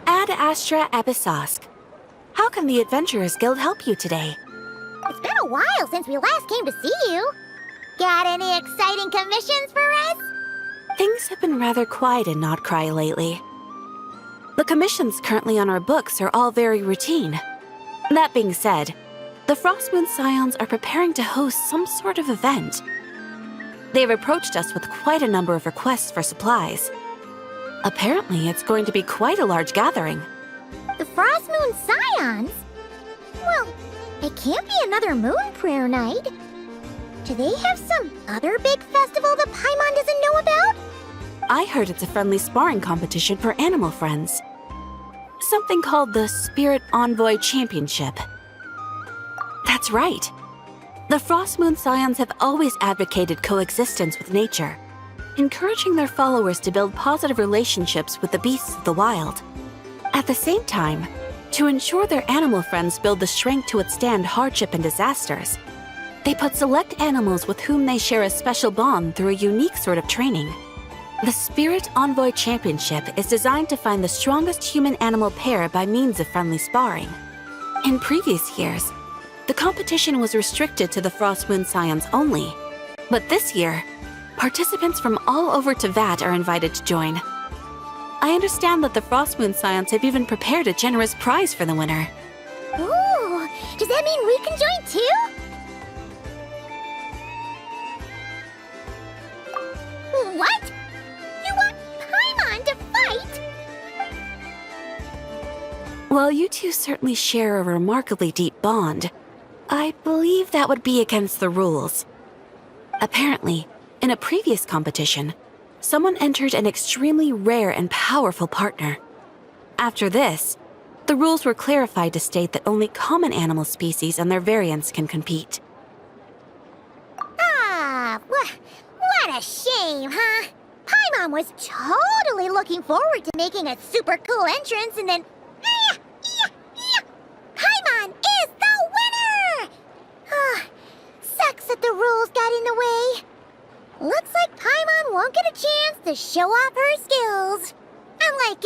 Ad Astra Abyssosque. How can the Adventurers Guild help you today? It's been a while since we last came to see you. Got any exciting commissions for us? Things have been rather quiet in Notcry lately. The commissions currently on our books are all very routine. That being said, the Frostmoon Scions are preparing to host some sort of event. They've approached us with quite a number of requests for supplies. Apparently, it's going to be quite a large gathering. The Frostmoon Scions? Well, it can't be another Moon Prayer Night. Do they have some other big festival that Paimon doesn't know about? I heard it's a friendly sparring competition for animal friends. Something called the Spirit Envoy Championship. That's right. The Frostmoon Scions have always advocated coexistence with nature, encouraging their followers to build positive relationships with the beasts of the wild. At the same time, to ensure their animal friends build the strength to withstand hardship and disasters, they put select animals with whom they share a special bond through a unique sort of training. The Spirit Envoy Championship is designed to find the strongest human-animal pair by means of friendly sparring. In previous years, the competition was restricted to the Frostmoon Scions only, but this year, participants from all over Teyvat are invited to join. I understand that the Frostmoon Scions have even prepared a generous prize for the winner. Ooh, does that mean we can join too? What? You want Paimon to fight? While you two certainly share a remarkably deep bond, I believe that would be against the rules. Apparently, in a previous competition, someone entered an extremely rare and powerful partner. After this, the rules were clarified to state that only common animal species and their variants can compete. Ah, what a shame, huh? Paimon was totally looking forward to making a super cool entrance and then... Paimon is the winner! Ah, sucks that the rules got in the way. Looks like Paimon won't get a chance to show off her skills. Unlike,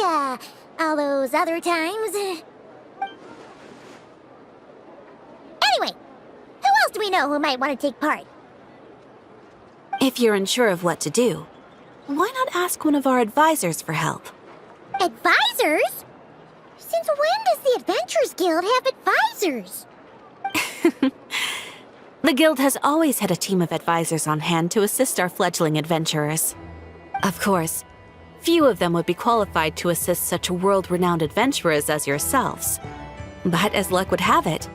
all those other times. Anyway, who else do we know who might want to take part? If you're unsure of what to do, why not ask one of our advisors for help? Advisors? Since when does the Adventurers Guild have advisors? The Guild has always had a team of advisors on hand to assist our fledgling adventurers. Of course, few of them would be qualified to assist such world-renowned adventurers as yourselves. But as luck would have it,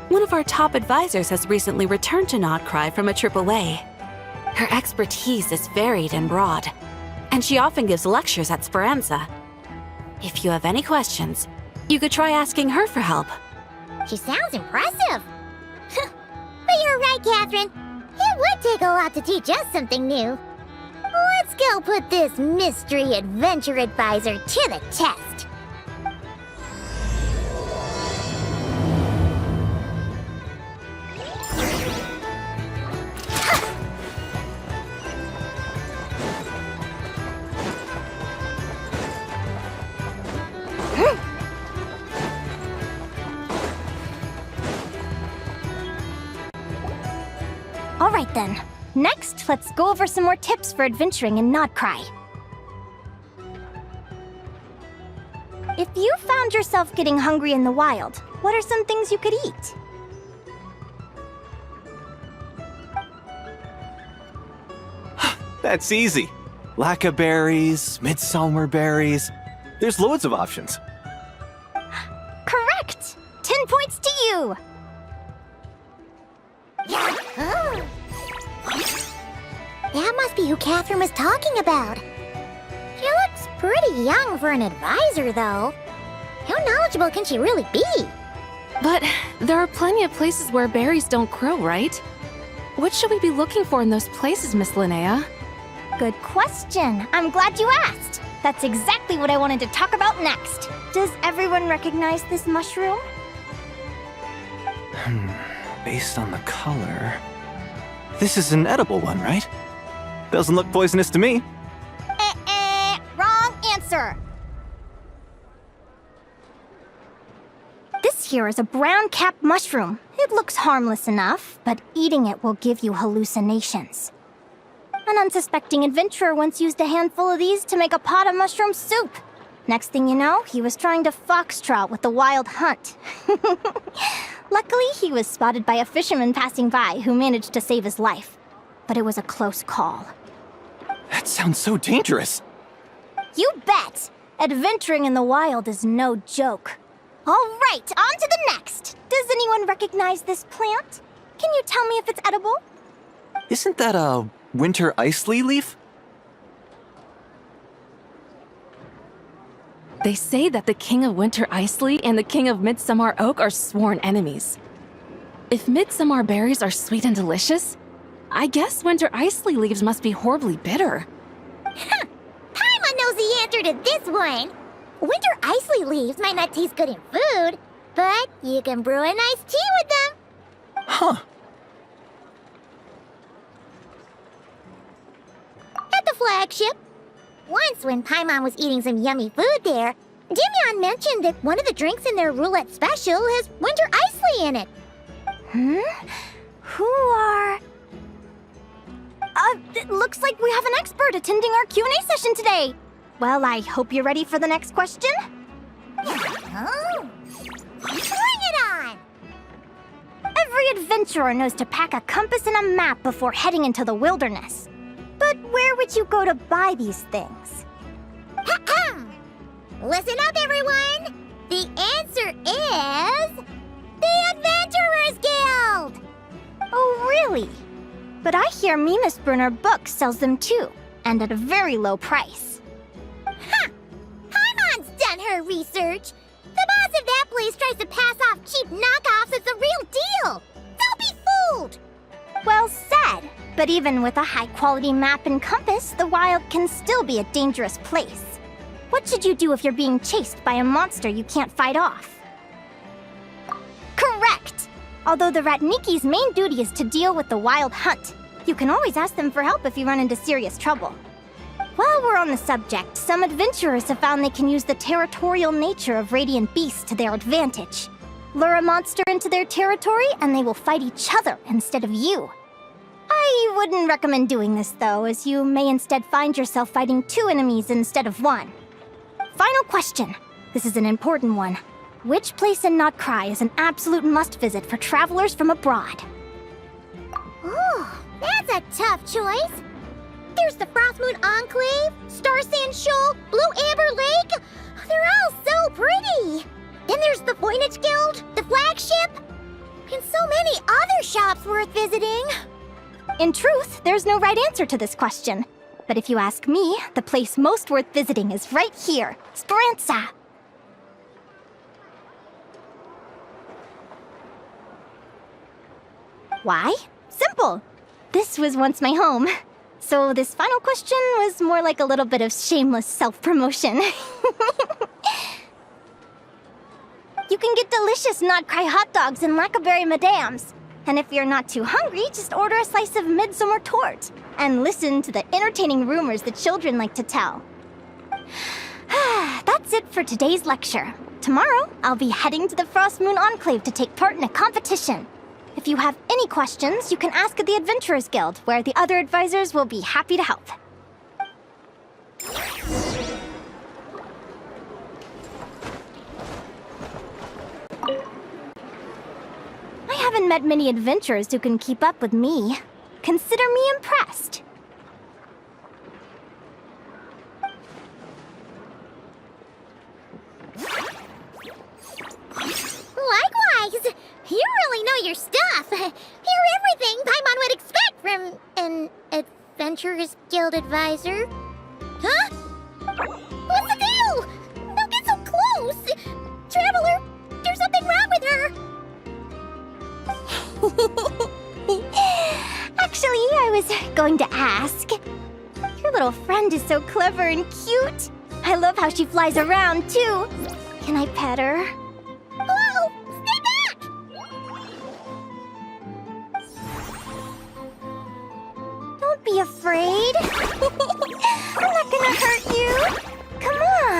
one of our top advisors has recently returned to Notcry from a trip away. Her expertise is varied and broad, and she often gives lectures at Speranza. If you have any questions, you could try asking her for help. She sounds impressive. But you're right, Catherine. It would take a lot to teach us something new. Let's go put this mystery adventure advisor to the test. Alright then. Next, let's go over some more tips for adventuring in Notcry. If you found yourself getting hungry in the wild, what are some things you could eat? That's easy. Lacca berries, midsummer berries. There's loads of options. Correct! 10 points to you! Oh. That must be who Catherine was talking about. She looks pretty young for an advisor, though. How knowledgeable can she really be? But there are plenty of places where berries don't grow, right? What should we be looking for in those places, Miss Linea? Good question. I'm glad you asked. That's exactly what I wanted to talk about next. Does everyone recognize this mushroom? Based on the color... This is an edible one, right? Doesn't look poisonous to me. answer! This here is a brown-capped mushroom. It looks harmless enough, but eating it will give you hallucinations. An unsuspecting adventurer once used a handful of these to make a pot of mushroom soup. Next thing you know, he was trying to foxtrot with the wild hunt. Luckily, he was spotted by a fisherman passing by who managed to save his life. But it was a close call. That sounds so dangerous. You bet! Adventuring in the wild is no joke. All right, on to the next. Does anyone recognize this plant? Can you tell me if it's edible? Isn't that a winter ice leaf? They say that the King of Winter Isley and the King of Midsummer Oak are sworn enemies. If midsummer berries are sweet and delicious, I guess winter isley leaves must be horribly bitter. Paimon knows the answer to this one. Winter isley leaves might not taste good in food, but you can brew a nice tea with them. Huh. At the flagship. Once when Paimon was eating some yummy food there, Dimyon mentioned that one of the drinks in their roulette special has winter isley in it. Who are... it looks like we have an expert attending our Q&A session today. Well, I hope you're ready for the next question. Oh, bring it on! Every adventurer knows to pack a compass and a map before heading into the wilderness. But where would you go to buy these things? Listen up, everyone! The answer is... the Adventurers Guild! Oh, really? But I hear Mimas Brunner Books sells them too, and at a very low price. Ha! Paimon's done her research. The boss of that place tries to pass off cheap knockoffs as the real deal. Don't be fooled! Well said. But even with a high-quality map and compass, the wild can still be a dangerous place. What should you do if you're being chased by a monster you can't fight off? Correct! Although the Ratniki's main duty is to deal with the wild hunt, you can always ask them for help if you run into serious trouble. While we're on the subject, some adventurers have found they can use the territorial nature of radiant beasts to their advantage. Lure a monster into their territory and they will fight each other instead of you. I wouldn't recommend doing this though, as you may instead find yourself fighting two enemies instead of one. Final question. This is an important one. Which place in Notcry is an absolute must-visit for travelers from abroad? Oh, that's a tough choice. There's the Frostmoon Enclave, Star Sand Shoal, Blue Amber Lake. They're all so pretty. Then there's the Voynich Guild, the flagship, and so many other shops worth visiting. In truth, there's no right answer to this question. But if you ask me, the place most worth visiting is right here, Speranza. Why? Simple. This was once my home. So this final question was more like a little bit of shameless self-promotion. You can get delicious Notcry hot dogs and Lackaberry Madams. And if you're not too hungry, just order a slice of midsummer tort. And listen to the entertaining rumors the children like to tell. That's it for today's lecture. Tomorrow, I'll be heading to the Frostmoon Enclave to take part in a competition. If you have any questions, you can ask at the Adventurers Guild, where the other advisors will be happy to help. I haven't met many adventurers who can keep up with me. Consider me impressed. Likewise, you really know your stuff. You're everything Paimon would expect from an Adventurers Guild advisor. Huh? What's the deal? Don't get so close! Traveler, there's something wrong with her! Actually, I was going to ask. Your little friend is so clever and cute. I love how she flies around, too. Can I pet her? Whoa! Stay back! Don't be afraid. I'm not gonna hurt you. Come on.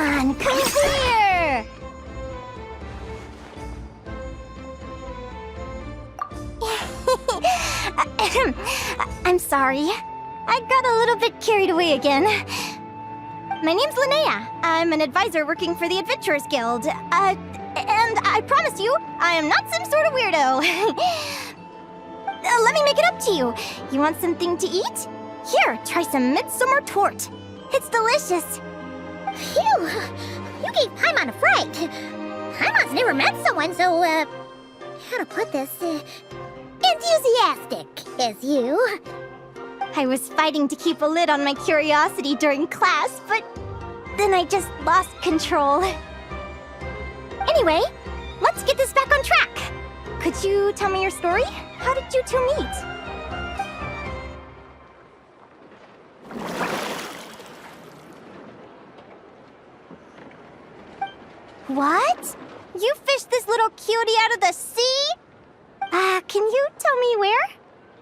I'm sorry. I got a little bit carried away again. My name's Linea. I'm an advisor working for the Adventurers Guild. And I promise you, I am not some sort of weirdo. Let me make it up to you. You want something to eat? Here, try some midsummer tort. It's delicious. Phew! You gave Paimon a fright. Paimon's never met someone so, how to put this, enthusiastic as you. I was fighting to keep a lid on my curiosity during class, but then I just lost control. Anyway, let's get this back on track. Could you tell me your story? How did you two meet? What? You fished this little cutie out of the sea? Can you tell me where?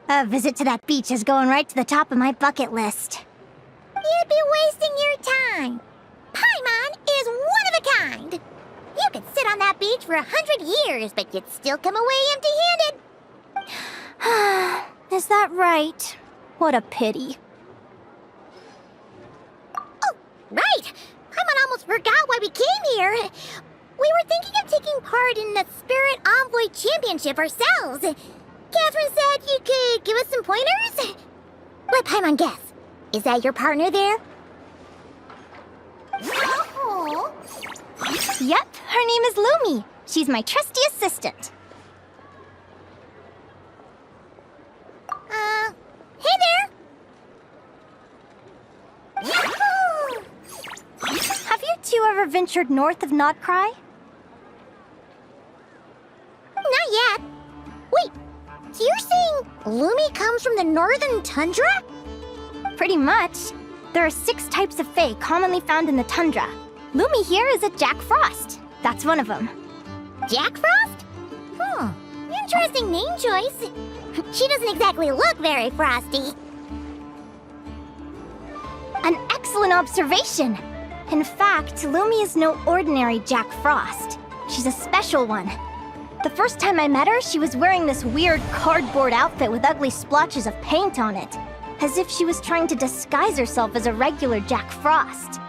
A visit to that beach is going right to the top of my bucket list. You'd be wasting your time. Paimon is one of a kind. You could sit on that beach for 100 years, but you'd still come away empty-handed. Is that right? What a pity. Oh, right! Paimon almost forgot why we came here. We were thinking of taking part in the Spirit Envoy Championship ourselves. Catherine said you could give us some pointers? Let Paimon guess. Is that your partner there? Oh. Yep, her name is Lumi. She's my trusty assistant. Hey there! Yahoo! Have you two ever ventured north of Nodcry? Not yet. Wait, so you're saying Lumi comes from the northern tundra? Pretty much. There are 6 types of fae commonly found in the tundra. Lumi here is a Jack Frost. That's one of them. Jack Frost? Interesting name choice. She doesn't exactly look very frosty. An excellent observation. In fact, Lumi is no ordinary Jack Frost. She's a special one. The first time I met her, she was wearing this weird cardboard outfit with ugly splotches of paint on it, as if she was trying to disguise herself as a regular Jack Frost.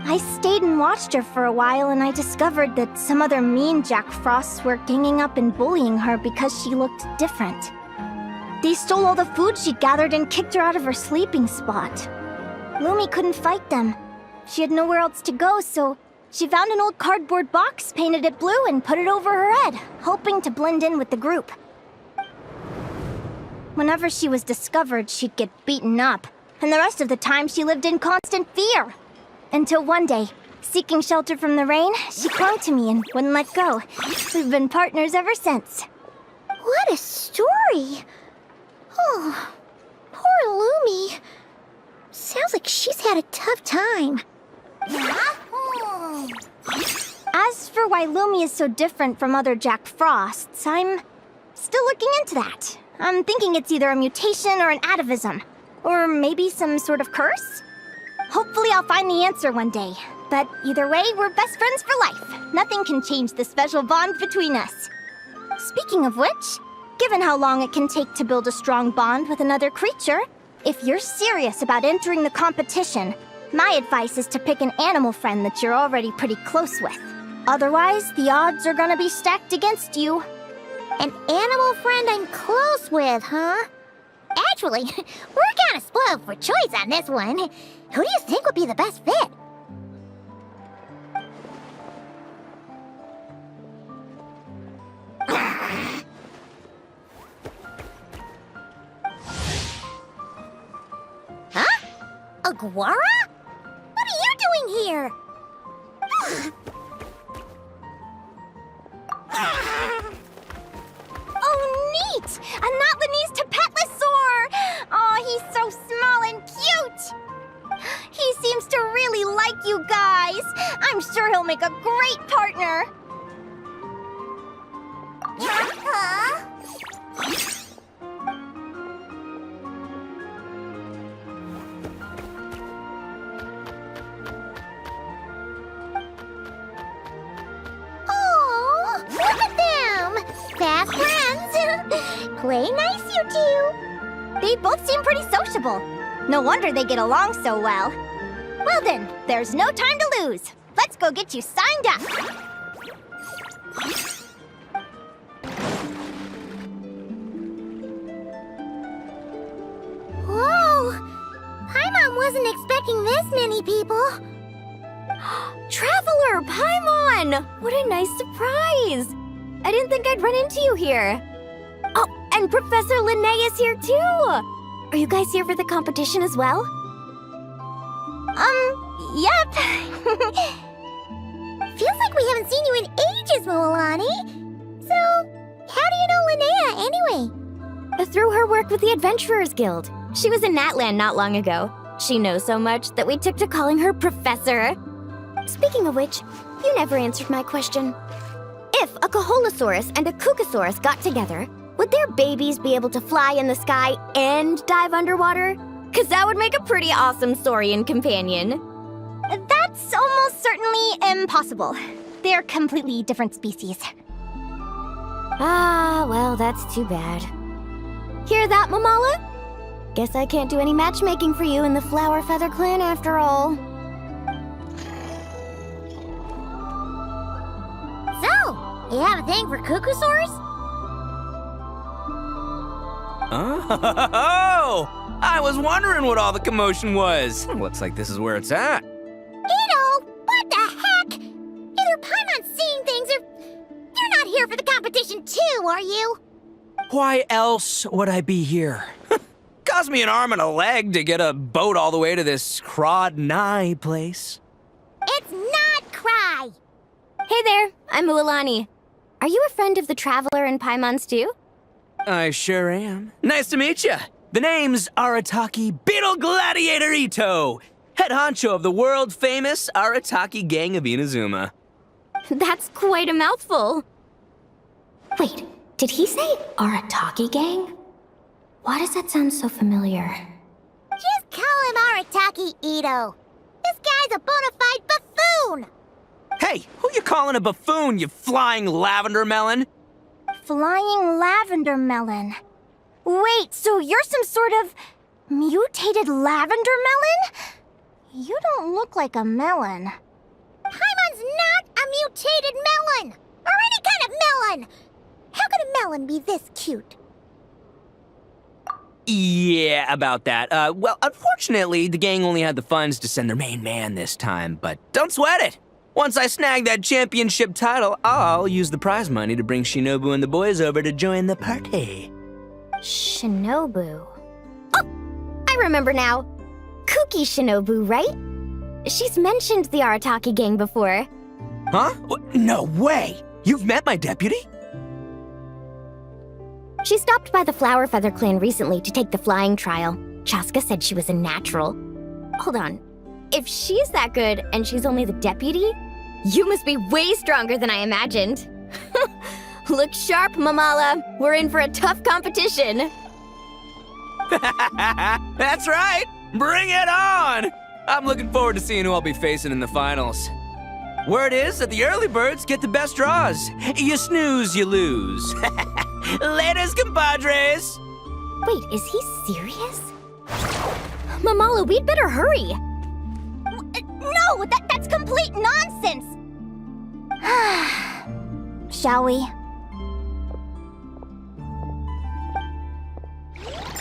I stayed and watched her for a while, and I discovered that some other mean Jack Frosts were ganging up and bullying her because she looked different. They stole all the food she'd gathered and kicked her out of her sleeping spot. Lumi couldn't fight them. She had nowhere else to go, so she found an old cardboard box, painted it blue, and put it over her head, hoping to blend in with the group. Whenever she was discovered, she'd get beaten up, and the rest of the time she lived in constant fear. Until one day, seeking shelter from the rain, she clung to me and wouldn't let go. We've been partners ever since. What a story! Oh, poor Lumi. Sounds like she's had a tough time. As for why Lumi is so different from other Jack Frosts, I'm still looking into that. I'm thinking it's either a mutation or an atavism. Or maybe some sort of curse? Hopefully I'll find the answer one day. But either way, we're best friends for life. Nothing can change the special bond between us. Speaking of which, given how long it can take to build a strong bond with another creature, if you're serious about entering the competition, my advice is to pick an animal friend that you're already pretty close with. Otherwise, the odds are gonna be stacked against you. An animal friend I'm close with, huh? Actually, we're kind of spoiled for choice on this one. Who do you think would be the best fit? Huh? Aguara? What are you doing here? Oh, neat! A Notlanese Tapetlosaur! Oh, he's so small and cute! He seems to really like you guys. I'm sure he'll make a great partner. Huh? Oh, look at them! Fast friends! Play nice, you two! They both seem pretty sociable. No wonder they get along so well. Well then, there's no time to lose. Let's go get you signed up. Whoa! Paimon wasn't expecting this many people. Traveler, Paimon! What a nice surprise! I didn't think I'd run into you here. Oh, and Professor Linea is here too! Are you guys here for the competition as well? Yep. Feels like we haven't seen you in ages, Moalani. So, how do you know Linea anyway? Through her work with the Adventurers Guild. She was in Natland not long ago. She knows so much that we took to calling her Professor. Speaking of which, you never answered my question. If a Kaholosaurus and a Kukasaurus got together, would their babies be able to fly in the sky and dive underwater? 'Cause that would make a pretty awesome Saurian companion. That's almost certainly impossible. They're completely different species. Ah, well, that's too bad. Hear that, Mamala? Guess I can't do any matchmaking for you in the Flower Feather Clan after all. So, you have a thing for Kukusaurs? Oh! I was wondering what all the commotion was. Looks like this is where it's at. Ito, what the heck? Either Paimon's seeing things or you're not here for the competition too, are you? Why else would I be here? Cost me an arm and a leg to get a boat all the way to this Crod Nye place. It's not Cry. Hey there, I'm Mualani. Are you a friend of the Traveler and Paimon's too? I sure am. Nice to meet you. The name's Arataki Beetle Gladiator Ito, head honcho of the world-famous Arataki Gang of Inazuma. That's quite a mouthful. Wait, did he say Arataki Gang? Why does that sound so familiar? Just call him Arataki Ito. This guy's a bona fide buffoon. Hey, who you calling a buffoon, you flying lavender melon? Flying lavender melon. Wait, so you're some sort of mutated lavender melon? You don't look like a melon. Paimon's not a mutated melon, or any kind of melon. How could a melon be this cute? Yeah, about that. Well, unfortunately, the gang only had the funds to send their main man this time, but don't sweat it. Once I snag that championship title, I'll use the prize money to bring Shinobu and the boys over to join the party. Shinobu. Oh, I remember now. Kuki Shinobu, right? She's mentioned the Arataki Gang before. Huh? No way! You've met my deputy? She stopped by the Flower Feather Clan recently to take the flying trial. Chaska said she was a natural. Hold on. If she's that good and she's only the deputy, you must be way stronger than I imagined. Look sharp, Mamala. We're in for a tough competition. That's right! Bring it on! I'm looking forward to seeing who I'll be facing in the finals. Word is that the early birds get the best draws. You snooze, you lose. Laters, compadres! Wait, is he serious? Mamala, we'd better hurry. No, that's complete nonsense! Shall we?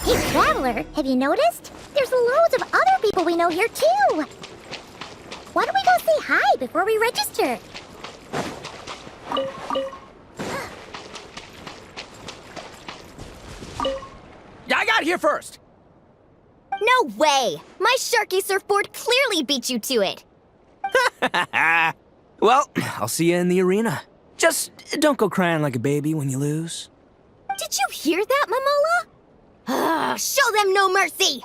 Hey, Traveler, have you noticed? There's loads of other people we know here too. Why don't we go say hi before we register? I got here first! No way! My Sharky surfboard clearly beat you to it. Well, I'll see you in the arena. Just don't go crying like a baby when you lose. Did you hear that, Mamala? Show them no mercy!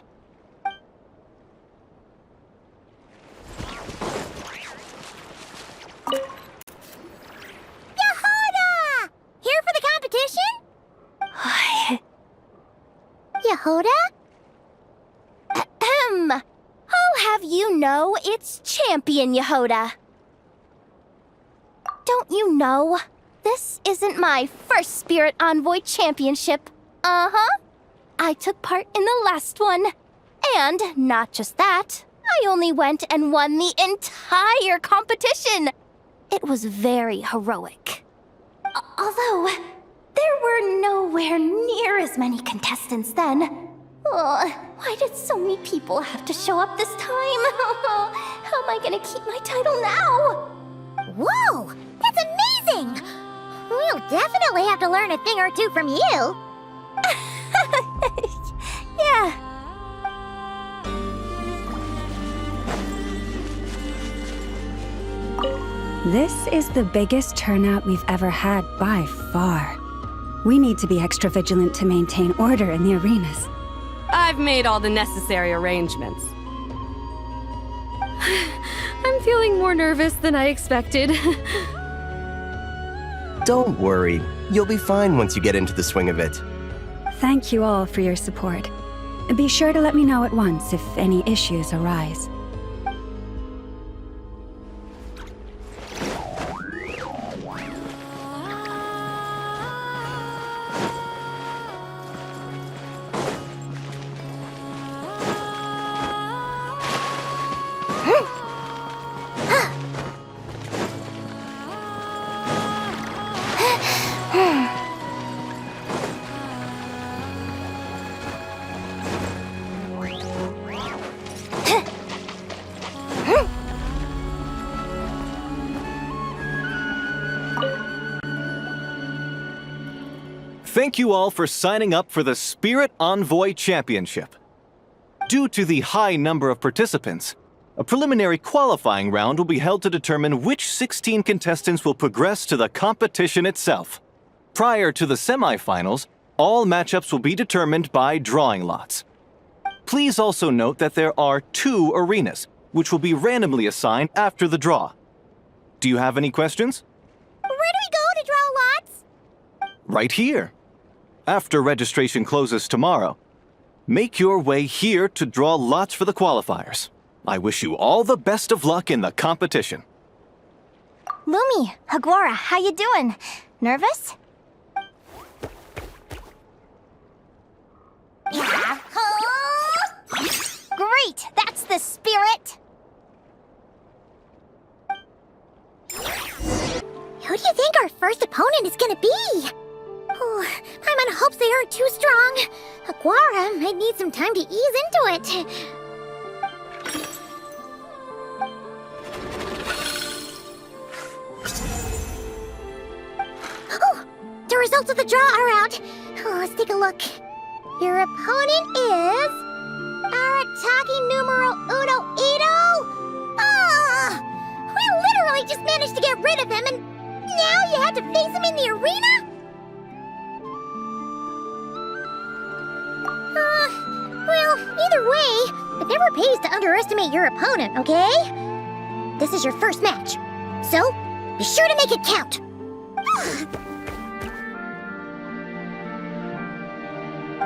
Yehoda! Here for the competition? Yehoda? Ahem. I'll have you know it's Champion Yehoda. Don't you know? This isn't my first Spirit Envoy Championship. Uh-huh. I took part in the last one. And not just that, I only went and won the entire competition. It was very heroic. Although, there were nowhere near as many contestants then. Why did so many people have to show up this time? How am I gonna keep my title now? Whoa! That's amazing! We'll definitely have to learn a thing or two from you. Yeah. This is the biggest turnout we've ever had by far. We need to be extra vigilant to maintain order in the arenas. I've made all the necessary arrangements. I'm feeling more nervous than I expected. Don't worry. You'll be fine once you get into the swing of it. Thank you all for your support. Be sure to let me know at once if any issues arise. Thank you all for signing up for the Spirit Envoy Championship. Due to the high number of participants, a preliminary qualifying round will be held to determine which 16 contestants will progress to the competition itself. Prior to the semifinals, all matchups will be determined by drawing lots. Please also note that there are 2 arenas, which will be randomly assigned after the draw. Do you have any questions? Where do we go to draw lots? Right here. After registration closes tomorrow, make your way here to draw lots for the qualifiers. I wish you all the best of luck in the competition. Lumi, Aguara, how you doing? Nervous? Great! That's the spirit! Who do you think our first opponent is gonna be? Oh, Paimon hopes they aren't too strong. Aguara might need some time to ease into it. Oh, the results of the draw are out. Oh, let's take a look. Your opponent is Arataki numero uno Ito. Ah, we literally just managed to get rid of him, and now you have to face him in the arena? Well, either way, it never pays to underestimate your opponent, okay? This is your first match, so be sure to make it count.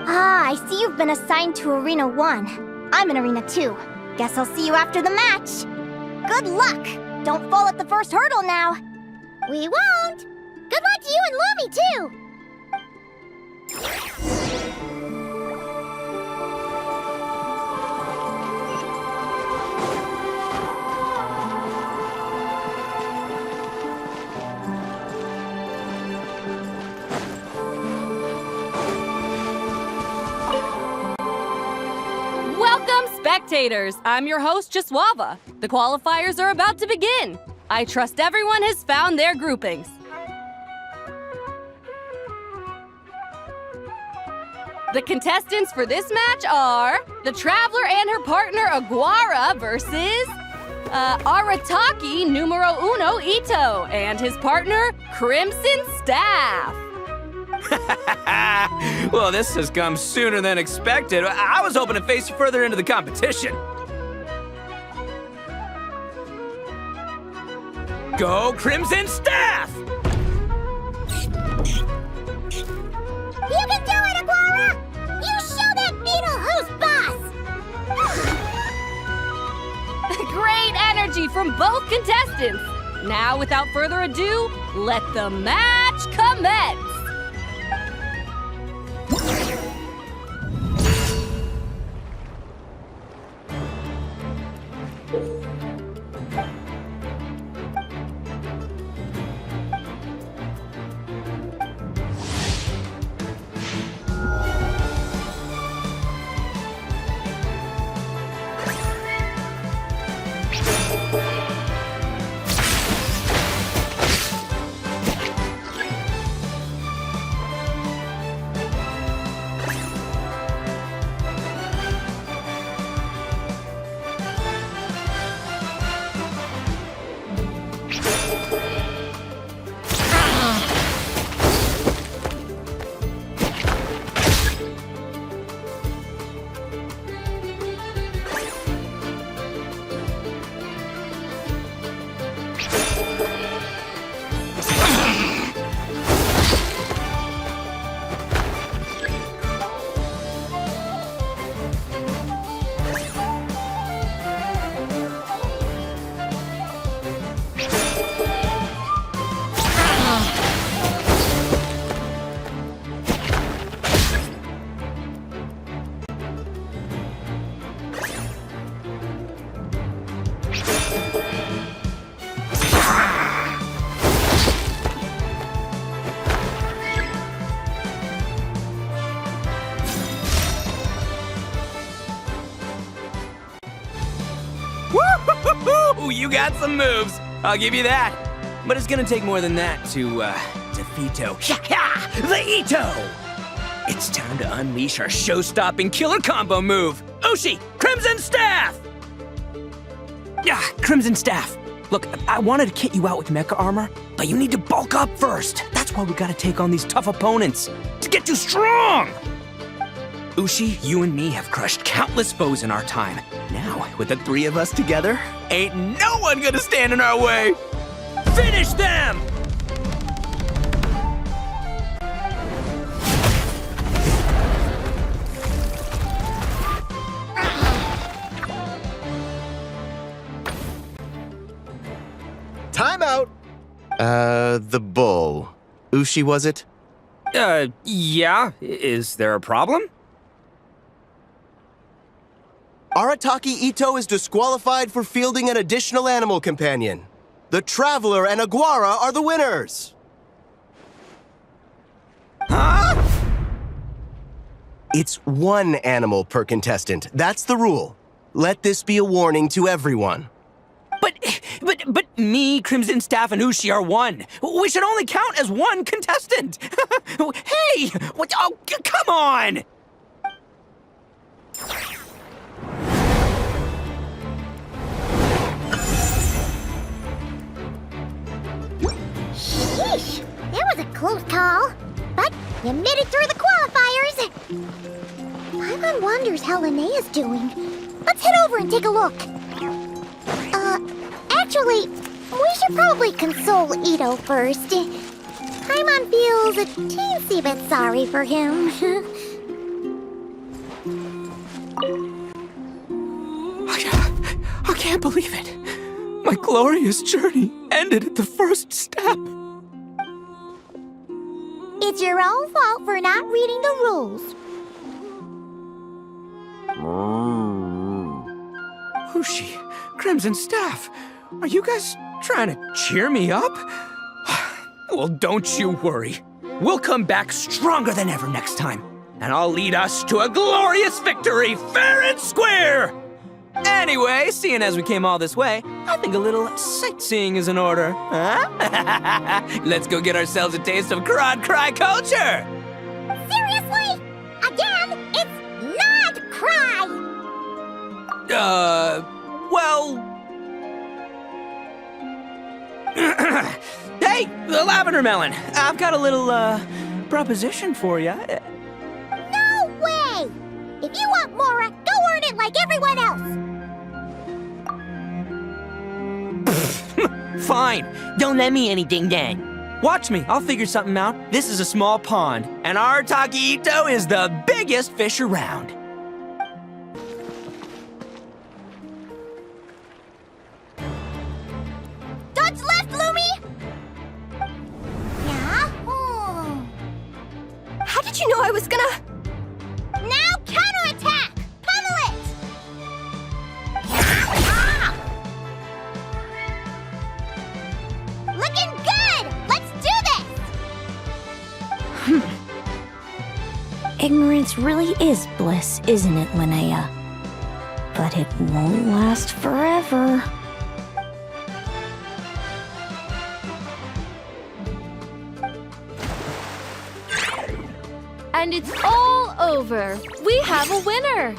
I see you've been assigned to Arena 1. I'm in Arena 2. Guess I'll see you after the match. Good luck! Don't fall at the first hurdle now. We won't. Good luck to you and Lumi, too. Welcome, spectators! I'm your host, Jaswava. The qualifiers are about to begin. I trust everyone has found their groupings. The contestants for this match are the Traveler and her partner Aguara versus Arataki numero uno Ito and his partner Crimson Staff. Well, this has come sooner than expected. I was hoping to face you further into the competition. Go Crimson Staff! You can do it, Aguara! You show that beetle who's boss! Great energy from both contestants. Now, without further ado, let the match commence. Woo! You got some moves. I'll give you that. But it's gonna take more than that to defeat the Ito! It's time to unleash our show-stopping killer combo move. Ushi, Crimson Staff! Yeah, Crimson Staff. Look, I wanted to kit you out with mecha armor, but you need to bulk up first. That's why we gotta take on these tough opponents to get you strong! Ushi, you and me have crushed countless foes in our time. Now, with the three of us together, ain't no one gonna stand in our way! Finish them! Time out! The bull. Ushi, was it? Yeah. Is there a problem? Arataki Ito is disqualified for fielding an additional animal companion. The Traveler and Aguara are the winners! Huh? It's one animal per contestant. That's the rule. Let this be a warning to everyone. But me, Crimson Staff, and Ushi are one. We should only count as one contestant. Hey, what? Oh, come on! Sheesh, that was a close call. But you made it through the qualifiers. Paimon wonders how Linea's doing. Let's head over and take a look. Actually, we should probably console Ito first. Paimon feels a teensy bit sorry for him. I can't believe it. My glorious journey ended at the first step. It's your own fault for not reading the rules. Ushi, Crimson Staff, are you guys trying to cheer me up? Well, don't you worry. We'll come back stronger than ever next time, and I'll lead us to a glorious victory, fair and square! Anyway, seeing as we came all this way, I think a little sightseeing is in order, huh? Let's go get ourselves a taste of Crod Cry culture! Seriously? Again, it's not cry! Well... Hey, the Lavender Melon! I've got a little, proposition for you. No way! If you want Mora, go earn it like everyone else! Fine. Don't let me anything then. Watch me. I'll figure something out. This is a small pond, and Arataki Ito is the biggest fish around. Dodge left, Lumi! Yeah? How did you know I was gonna... Now counterattack! Pummel it! Looking good! Let's do this! Ignorance really is bliss, isn't it, Linea? But it won't last forever. And it's all over. We have a winner.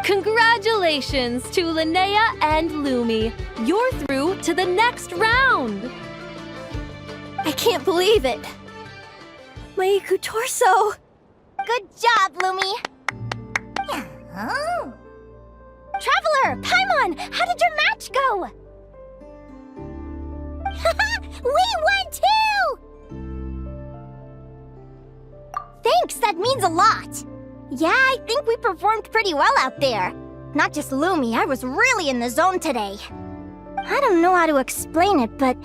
Congratulations to Linea and Lumi. You're through to the next round. I can't believe it. My Iku torso. Good job, Lumi! Oh. Traveler, Paimon, how did your match go? We won too! Thanks, that means a lot. Yeah, I think we performed pretty well out there. Not just Lumi, I was really in the zone today. I don't know how to explain it, but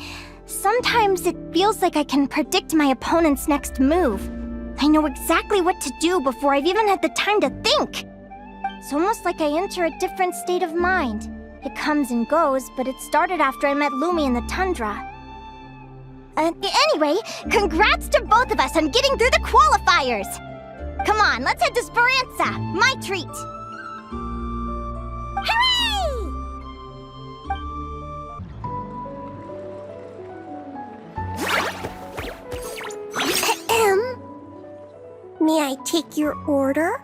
sometimes it feels like I can predict my opponent's next move. I know exactly what to do before I've even had the time to think. It's almost like I enter a different state of mind. It comes and goes, but it started after I met Lumi in the tundra. Anyway, congrats to both of us on getting through the qualifiers! Come on, let's head to Speranza, my treat! Hooray! May I take your order?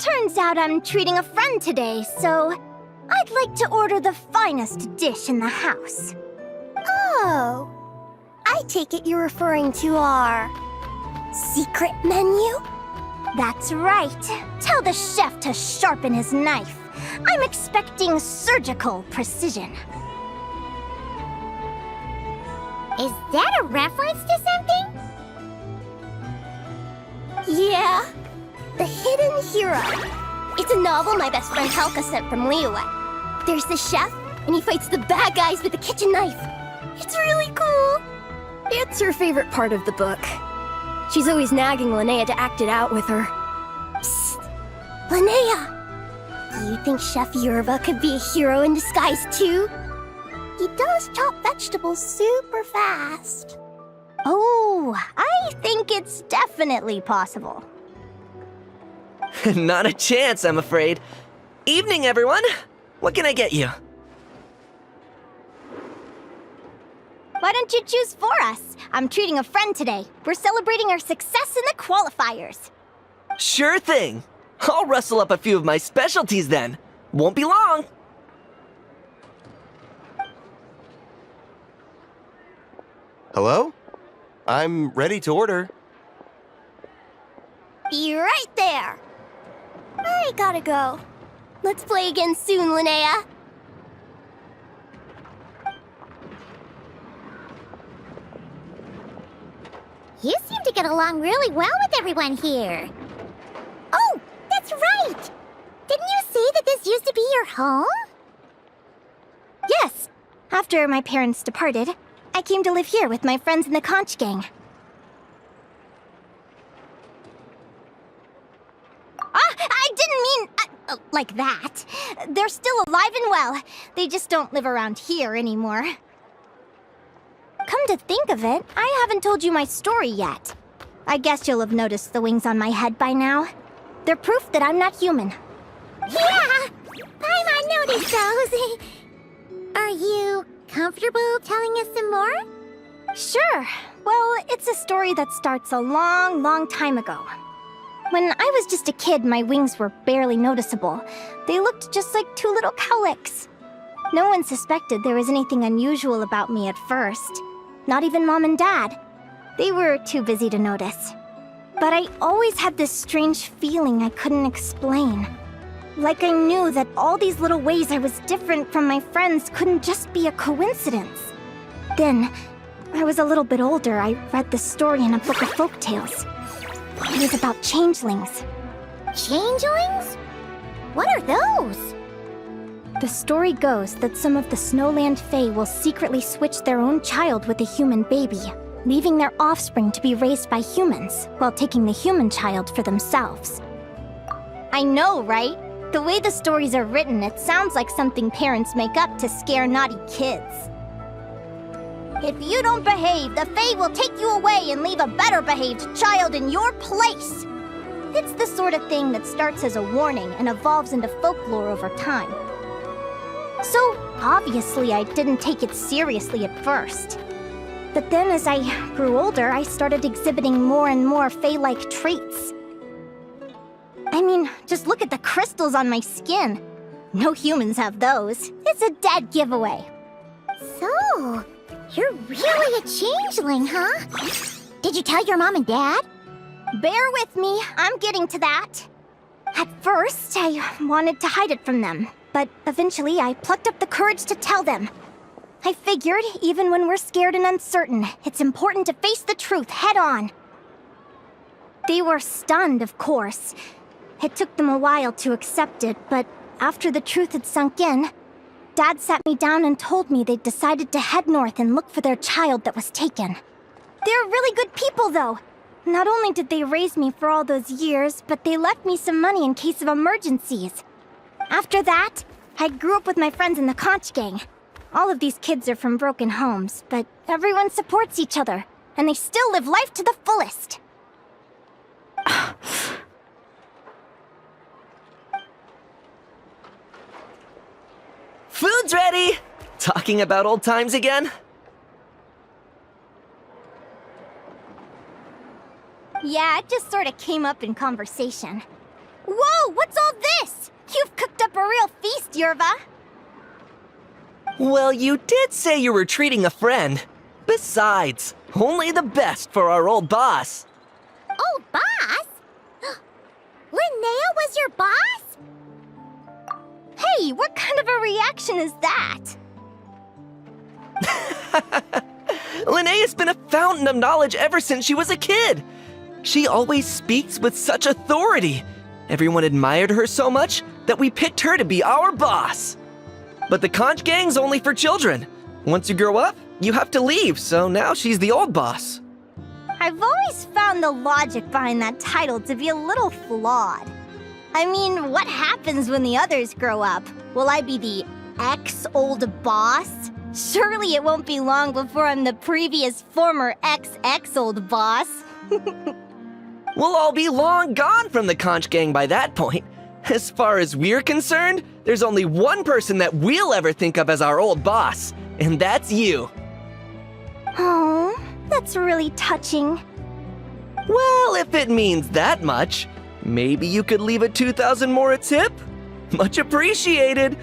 Turns out I'm treating a friend today, so I'd like to order the finest dish in the house. Oh, I take it you're referring to our secret menu? That's right. Tell the chef to sharpen his knife. I'm expecting surgical precision. Is that a reference to something? Yeah, The Hidden Hero. It's a novel my best friend Helka sent from Linea. There's the chef, and he fights the bad guys with a kitchen knife. It's really cool. It's her favorite part of the book. She's always nagging Linea to act it out with her. Psst! Linea! Do you think Chef Yerba could be a hero in disguise too? He does chop vegetables super fast. Oh, I think it's definitely possible. Not a chance, I'm afraid. Evening, everyone. What can I get you? Why don't you choose for us? I'm treating a friend today. We're celebrating our success in the qualifiers. Sure thing. I'll rustle up a few of my specialties then. Won't be long. Hello? I'm ready to order. Be right there. I gotta go. Let's play again soon, Linea. You seem to get along really well with everyone here. Oh, that's right! Didn't you say that this used to be your home? Yes. After my parents departed, I came to live here with my friends in the conch gang. I didn't mean like that. They're still alive and well. They just don't live around here anymore. Come to think of it, I haven't told you my story yet. I guess you'll have noticed the wings on my head by now. They're proof that I'm not human. Yeah! Paimon noticed those. Are you comfortable telling us some more? Sure. Well, it's a story that starts a long, long time ago. When I was just a kid, my wings were barely noticeable. They looked just like two little cowlicks. No one suspected there was anything unusual about me at first. Not even Mom and Dad. They were too busy to notice. But I always had this strange feeling I couldn't explain. Like I knew that all these little ways I was different from my friends couldn't just be a coincidence. Then, I was a little bit older, I read this story in a book of folktales. It was about changelings. Changelings? What are those? The story goes that some of the Snowland Fae will secretly switch their own child with a human baby, leaving their offspring to be raised by humans, while taking the human child for themselves. I know, right? The way the stories are written, it sounds like something parents make up to scare naughty kids. If you don't behave, the Fae will take you away and leave a better-behaved child in your place. It's the sort of thing that starts as a warning and evolves into folklore over time. So, obviously, I didn't take it seriously at first. But then as I grew older, I started exhibiting more and more Fae-like traits. I mean, just look at the crystals on my skin. No humans have those. It's a dead giveaway. So, you're really a changeling, huh? Did you tell your mom and dad? Bear with me, I'm getting to that. At first, I wanted to hide it from them, but eventually I plucked up the courage to tell them. I figured, even when we're scared and uncertain, it's important to face the truth head on. They were stunned, of course. It took them a while to accept it, but after the truth had sunk in, Dad sat me down and told me they'd decided to head north and look for their child that was taken. They're really good people, though. Not only did they raise me for all those years, but they left me some money in case of emergencies. After that, I grew up with my friends in the Conch gang. All of these kids are from broken homes, but everyone supports each other, and they still live life to the fullest. Food's ready! Talking about old times again? Yeah, it just sort of came up in conversation. Whoa, what's all this? You've cooked up a real feast, Yerva. Well, you did say you were treating a friend. Besides, only the best for our old boss. Old boss? Linea was your boss? Hey, what kind of a reaction is that? Linea's been a fountain of knowledge ever since she was a kid. She always speaks with such authority. Everyone admired her so much that we picked her to be our boss. But the Conch gang's only for children. Once you grow up, you have to leave, so now she's the old boss. I've always found the logic behind that title to be a little flawed. I mean, what happens when the others grow up? Will I be the ex-old boss? Surely it won't be long before I'm the previous former ex-old boss. We'll all be long gone from the Conch gang by that point. As far as we're concerned, there's only one person that we'll ever think of as our old boss, and that's you. Oh, that's really touching. Well, if it means that much, maybe you could leave a 2,000 more a tip? Much appreciated.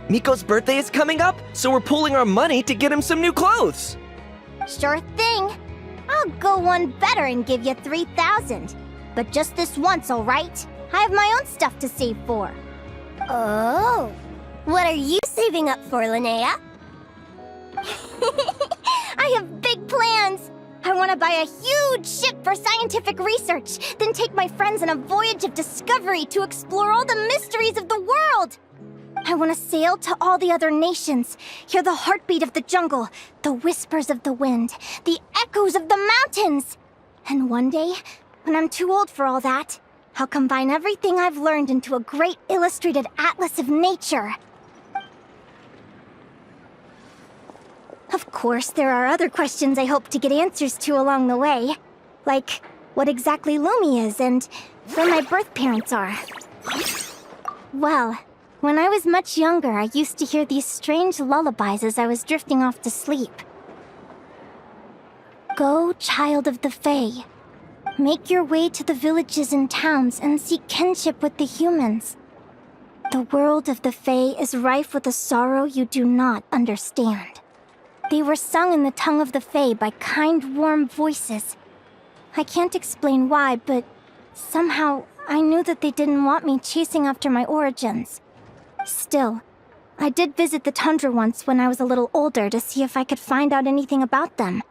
Miko's birthday is coming up, so we're pooling our money to get him some new clothes. Sure thing. I'll go one better and give you 3,000. But just this once, all right? I have my own stuff to save for. Oh. What are you saving up for, Linea? I have big plans. I want to buy a huge ship for scientific research, then take my friends on a voyage of discovery to explore all the mysteries of the world. I want to sail to all the other nations, hear the heartbeat of the jungle, the whispers of the wind, the echoes of the mountains. And one day, when I'm too old for all that, I'll combine everything I've learned into a great illustrated atlas of nature. Of course, there are other questions I hope to get answers to along the way. Like, what exactly Lumi is and where my birth parents are. Well, when I was much younger, I used to hear these strange lullabies as I was drifting off to sleep. Go, child of the Fae. Make your way to the villages and towns and seek kinship with the humans. The world of the Fae is rife with a sorrow you do not understand. They were sung in the tongue of the Fae by kind, warm voices. I can't explain why, but somehow I knew that they didn't want me chasing after my origins. Still, I did visit the tundra once when I was a little older to see if I could find out anything about them.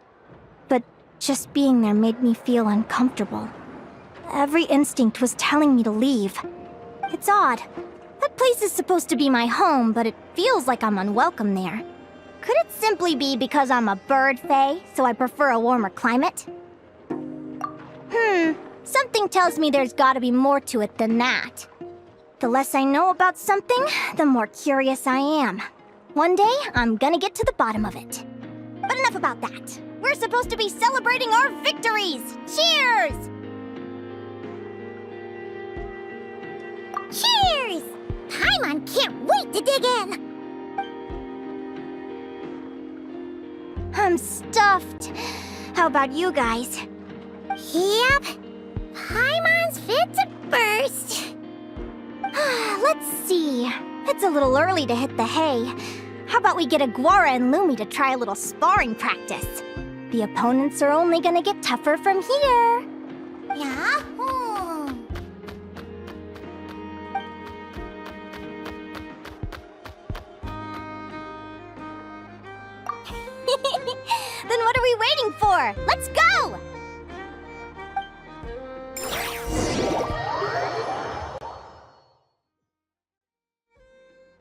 But just being there made me feel uncomfortable. Every instinct was telling me to leave. It's odd. That place is supposed to be my home, but it feels like I'm unwelcome there. Could it simply be because I'm a bird fae, so I prefer a warmer climate? Something tells me there's gotta be more to it than that. The less I know about something, the more curious I am. One day, I'm gonna get to the bottom of it. But enough about that. We're supposed to be celebrating our victories! Cheers! Cheers! Paimon can't wait to dig in! I'm stuffed. How about you guys? Yep. Paimon's fit to burst. Let's see. It's a little early to hit the hay. How about we get Aguara and Lumi to try a little sparring practice? The opponents are only gonna get tougher from here. Yeah? Then what are we waiting for? Let's go!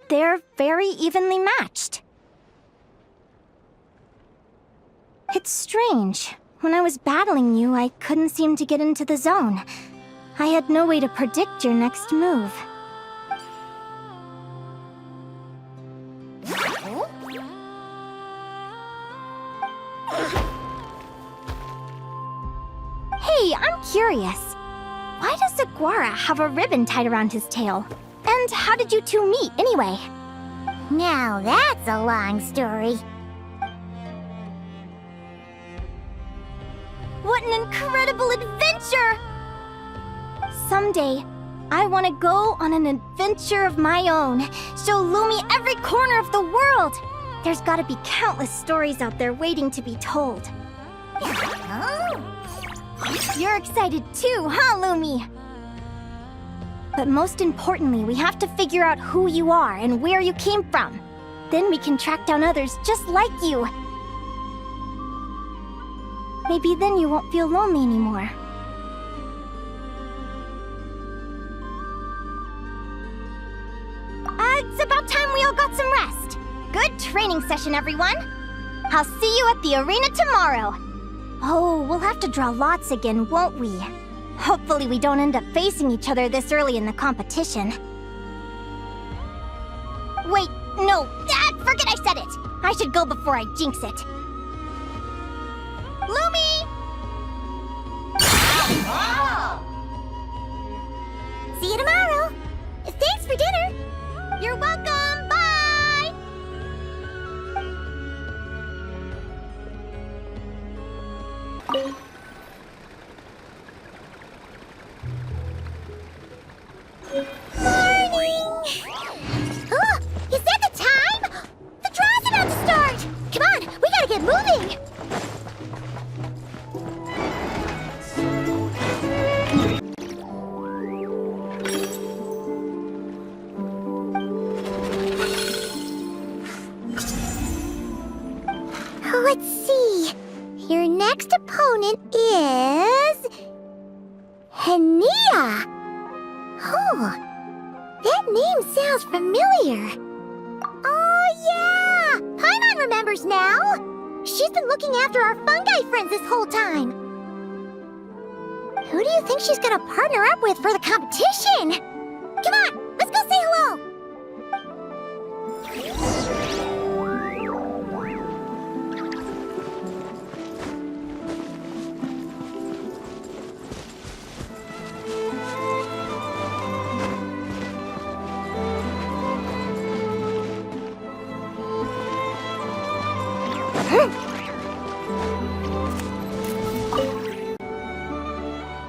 They're very evenly matched. It's strange. When I was battling you, I couldn't seem to get into the zone. I had no way to predict your next move. Hey, I'm curious. Why does Aguara have a ribbon tied around his tail? And how did you two meet, anyway? Now that's a long story. What an incredible adventure! Someday, I want to go on an adventure of my own. Show Lumi every corner of the world. There's gotta be countless stories out there waiting to be told. You're excited too, huh, Lumi? But most importantly, we have to figure out who you are and where you came from. Then we can track down others just like you. Maybe then you won't feel lonely anymore. It's about time we all got some rest. Good training session, everyone. I'll see you at the arena tomorrow. Oh, we'll have to draw lots again, won't we? Hopefully we don't end up facing each other this early in the competition. Wait, no, forget I said it. I should go before I jinx it. Lumi! See you tomorrow. Thanks for dinner. You're welcome, bye! Morning! Oh, is that the time? The draw's about to start! Come on, we gotta get moving! Let's see. Your next opponent is... Linea! Oh, that name sounds familiar. Oh, yeah! Paimon remembers now! She's been looking after our fungi friends this whole time. Who do you think she's gonna partner up with for the competition? Come on, let's go say hello!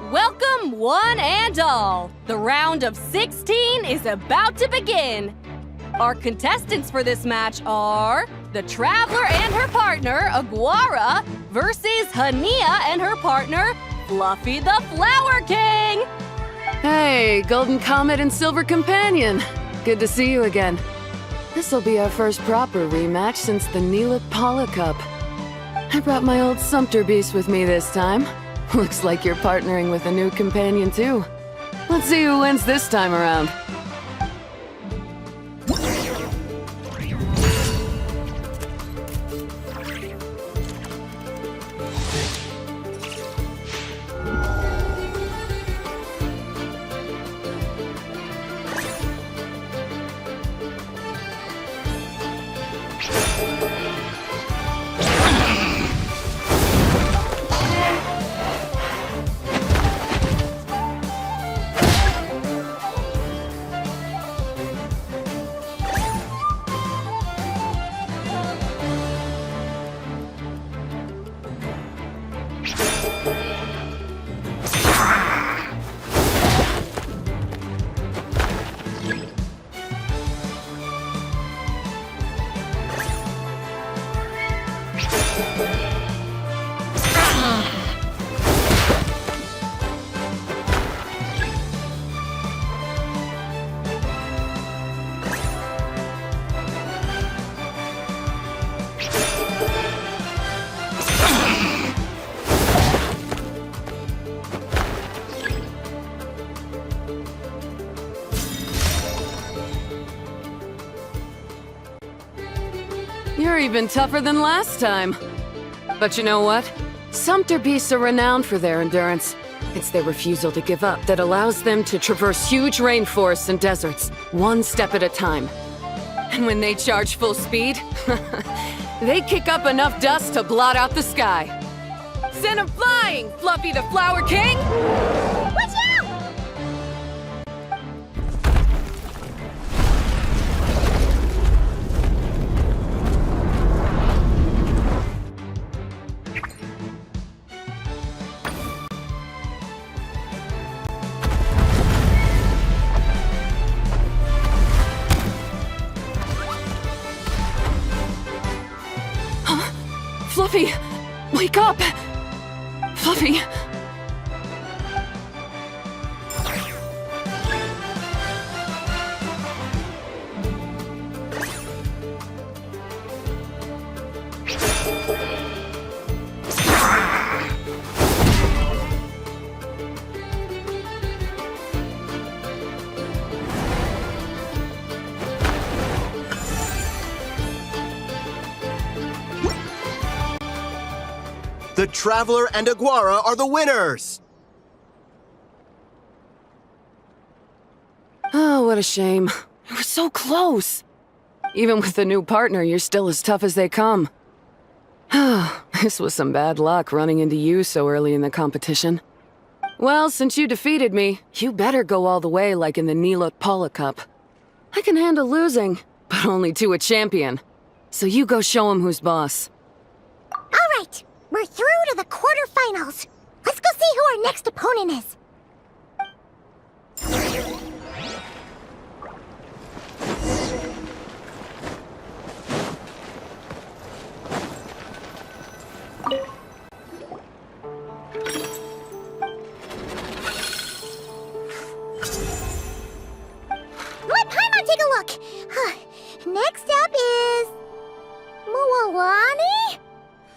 Welcome, one and all! The round of 16 is about to begin! Our contestants for this match are the Traveler and her partner, Aguara, versus Linea and her partner, Fluffy the Flower King! Hey, Golden Comet and Silver Companion. Good to see you again. This'll be our first proper rematch since the Neela Paula Cup. I brought my old Sumpter Beast with me this time. Looks like you're partnering with a new companion too. Let's see who wins this time around. You're even tougher than last time. But you know what? Sumpter beasts are renowned for their endurance. It's their refusal to give up that allows them to traverse huge rainforests and deserts, one step at a time. And when they charge full speed, they kick up enough dust to blot out the sky. Send him flying, Fluffy the Flower King! Watch out! Fluffy, wake up! Fluffy! The Traveler and Aguara are the winners! Oh, what a shame. You were so close. Even with the new partner, you're still as tough as they come. This was some bad luck running into you so early in the competition. Well, since you defeated me, you better go all the way like in the Neela Cup. I can handle losing, but only to a champion. So you go show him who's boss. All right, we're through to the quarterfinals. Let's go see who our next opponent is. Let Paimon take a look. Next up is Mualani?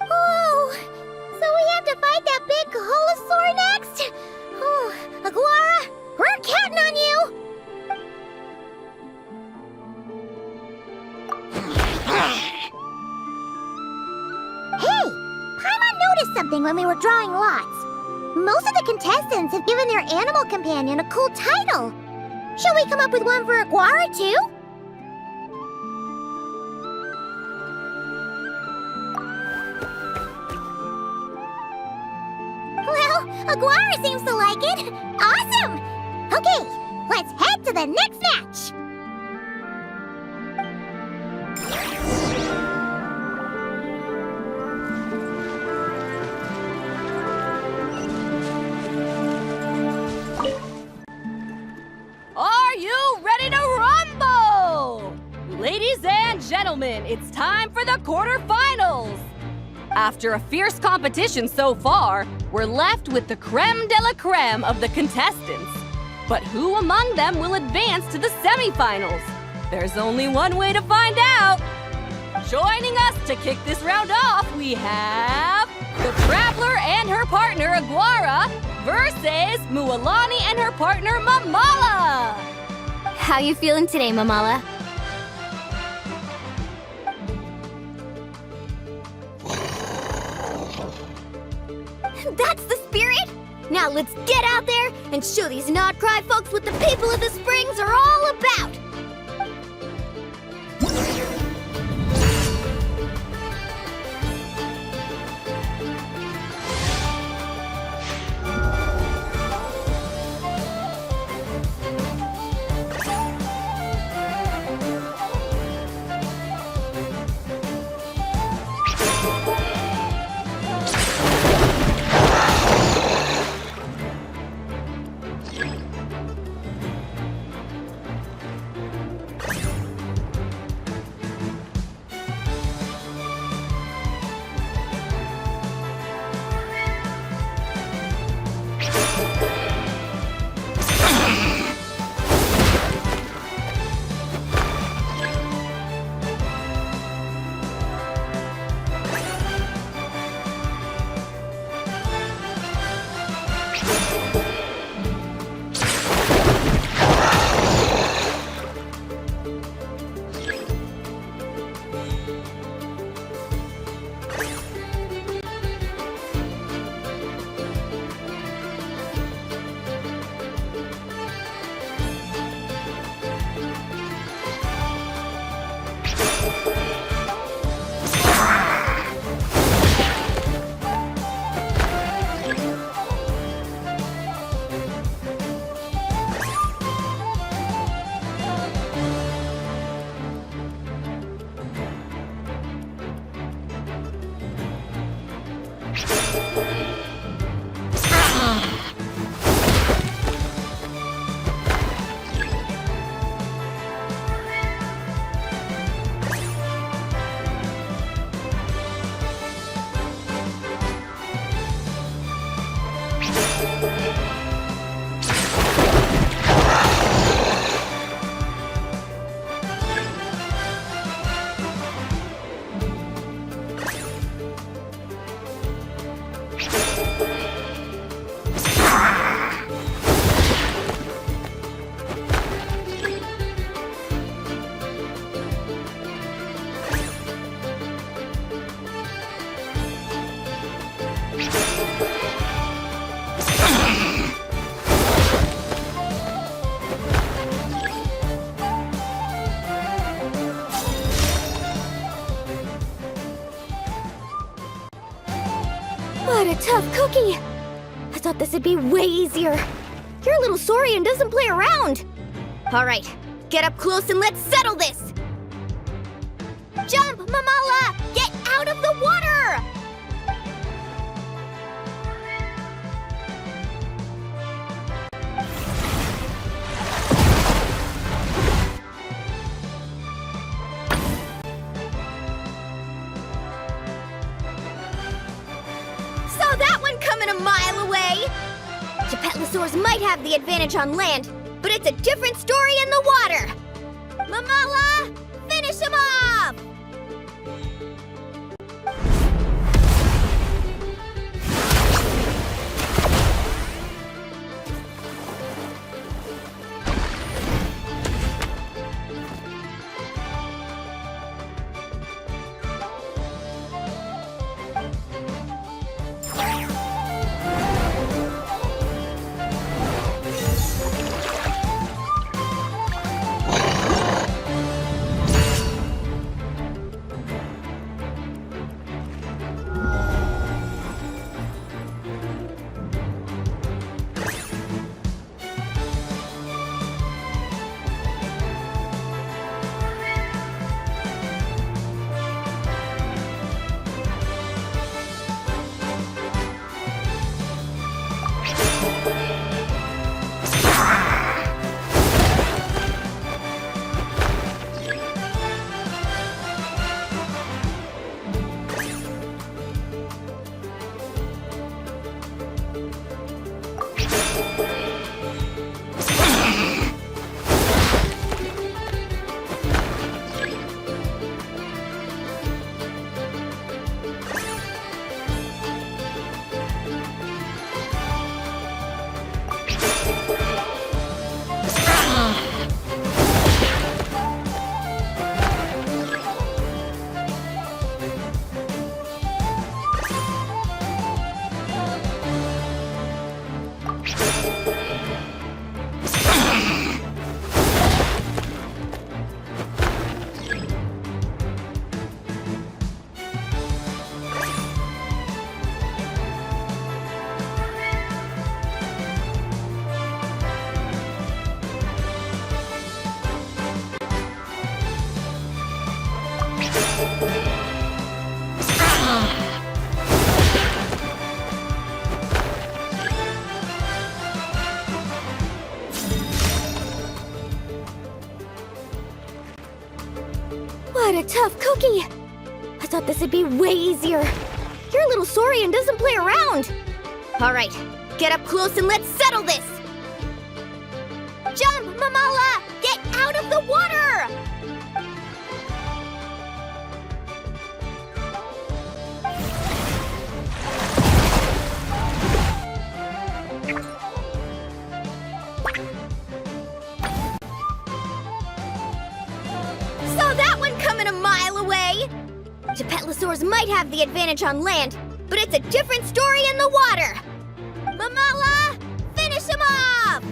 Oh, so we have to fight that big Holosaur next? Oh, Aguara, we're counting on you! Hey, Paimon noticed something when we were drawing lots. Most of the contestants have given their animal companion a cool title. Shall we come up with one for Aguara, too? Well, Aguara seems to like it. Awesome! Okay, let's head to the next match. Are you ready to rumble? Ladies and gentlemen, it's time for the quarterfinals. After a fierce competition so far, we're left with the creme de la creme of the contestants. But who among them will advance to the semifinals? There's only one way to find out. Joining us to kick this round off, we have the Traveler and her partner Aguara versus Mualani and her partner Mamala. How you feeling today, Mamala? That's the spirit! Now let's get out there and show these not-cry folks what the people of the Springs are all about! What a tough cookie! I thought this would be way easier. You're a little Saurian doesn't play around. All right, get up close and let's settle this. Jump, Mamala! Get out of the water! Saw that one coming a mile away! Gepetlosaurs might have the advantage on land, but it's a different story in the water! Mamala! Finish him off! What a tough cookie! I thought this would be way easier. Your little Saurian doesn't play around. All right, get up close and let's settle this. Jump, Mamala! Get out of the water! Saw that one coming a mile away! Gepetlosaurs might have the advantage on land, but it's a different story in the water! Mamala! Finish him off!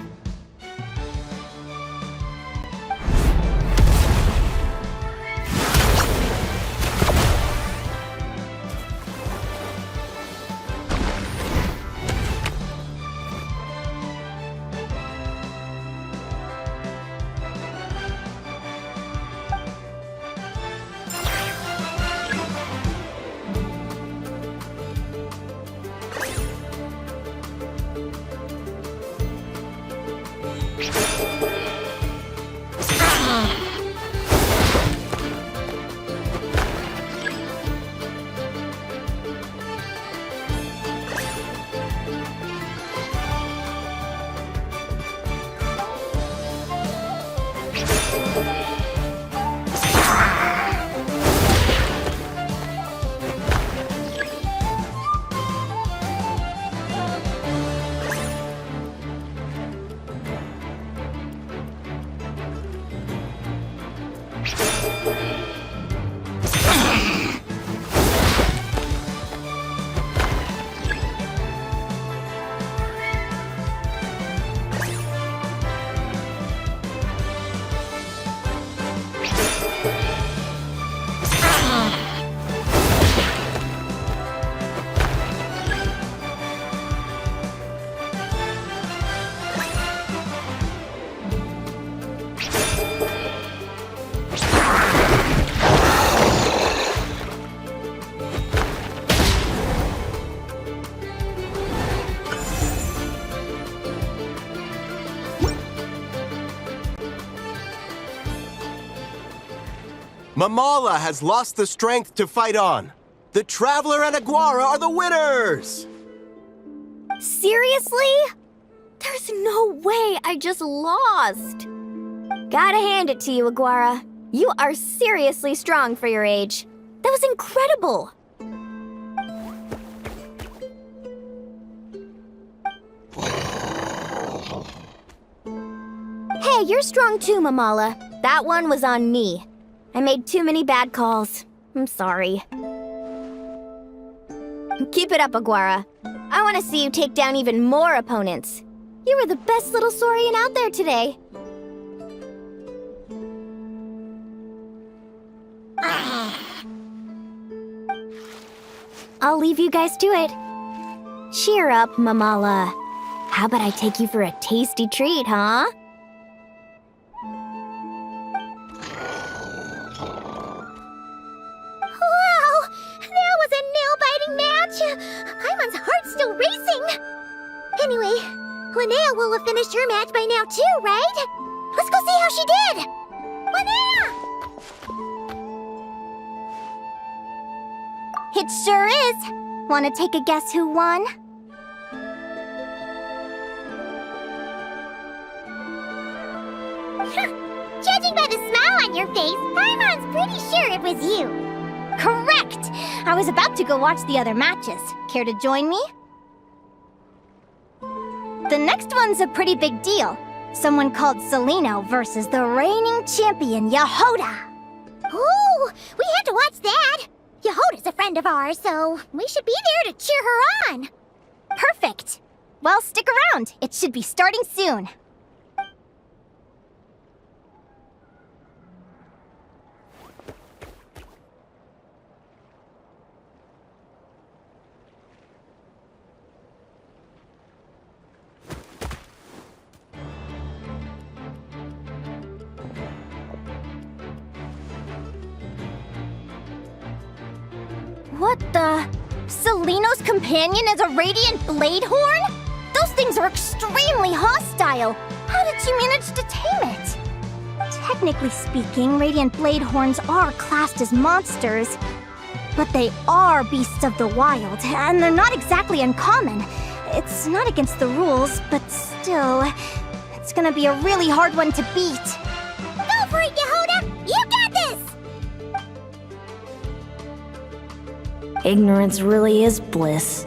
Mamala has lost the strength to fight on. The Traveler and Aguara are the winners! Seriously? There's no way I just lost. Gotta hand it to you, Aguara. You are seriously strong for your age. That was incredible. Hey, you're strong too, Mamala. That one was on me. I made too many bad calls. I'm sorry. Keep it up, Aguara. I want to see you take down even more opponents. You were the best little Saurian out there today. I'll leave you guys to it. Cheer up, Mamala. How about I take you for a tasty treat, huh? Wow! That was a nail-biting match! Paimon's heart's still racing! Anyway, Linea will have finished her match by now too, right? Let's go see how she did! Linea! It sure is. Wanna take a guess who won? Judging by the smile on your face, Paimon's pretty sure it was you. Correct! I was about to go watch the other matches. Care to join me? The next one's a pretty big deal. Someone called Celino versus the reigning champion, Yehoda. Ooh, we have to watch that. Yehoda's a friend of ours, so we should be there to cheer her on. Perfect! Well, stick around. It should be starting soon. What the? Celino's companion is a radiant blade horn? Those things are extremely hostile. How did she manage to tame it? Technically speaking, radiant blade horns are classed as monsters. But they are beasts of the wild, and they're not exactly uncommon. It's not against the rules, but still, it's gonna be a really hard one to beat. Go for it, Yehoda! You got this! Ignorance really is bliss,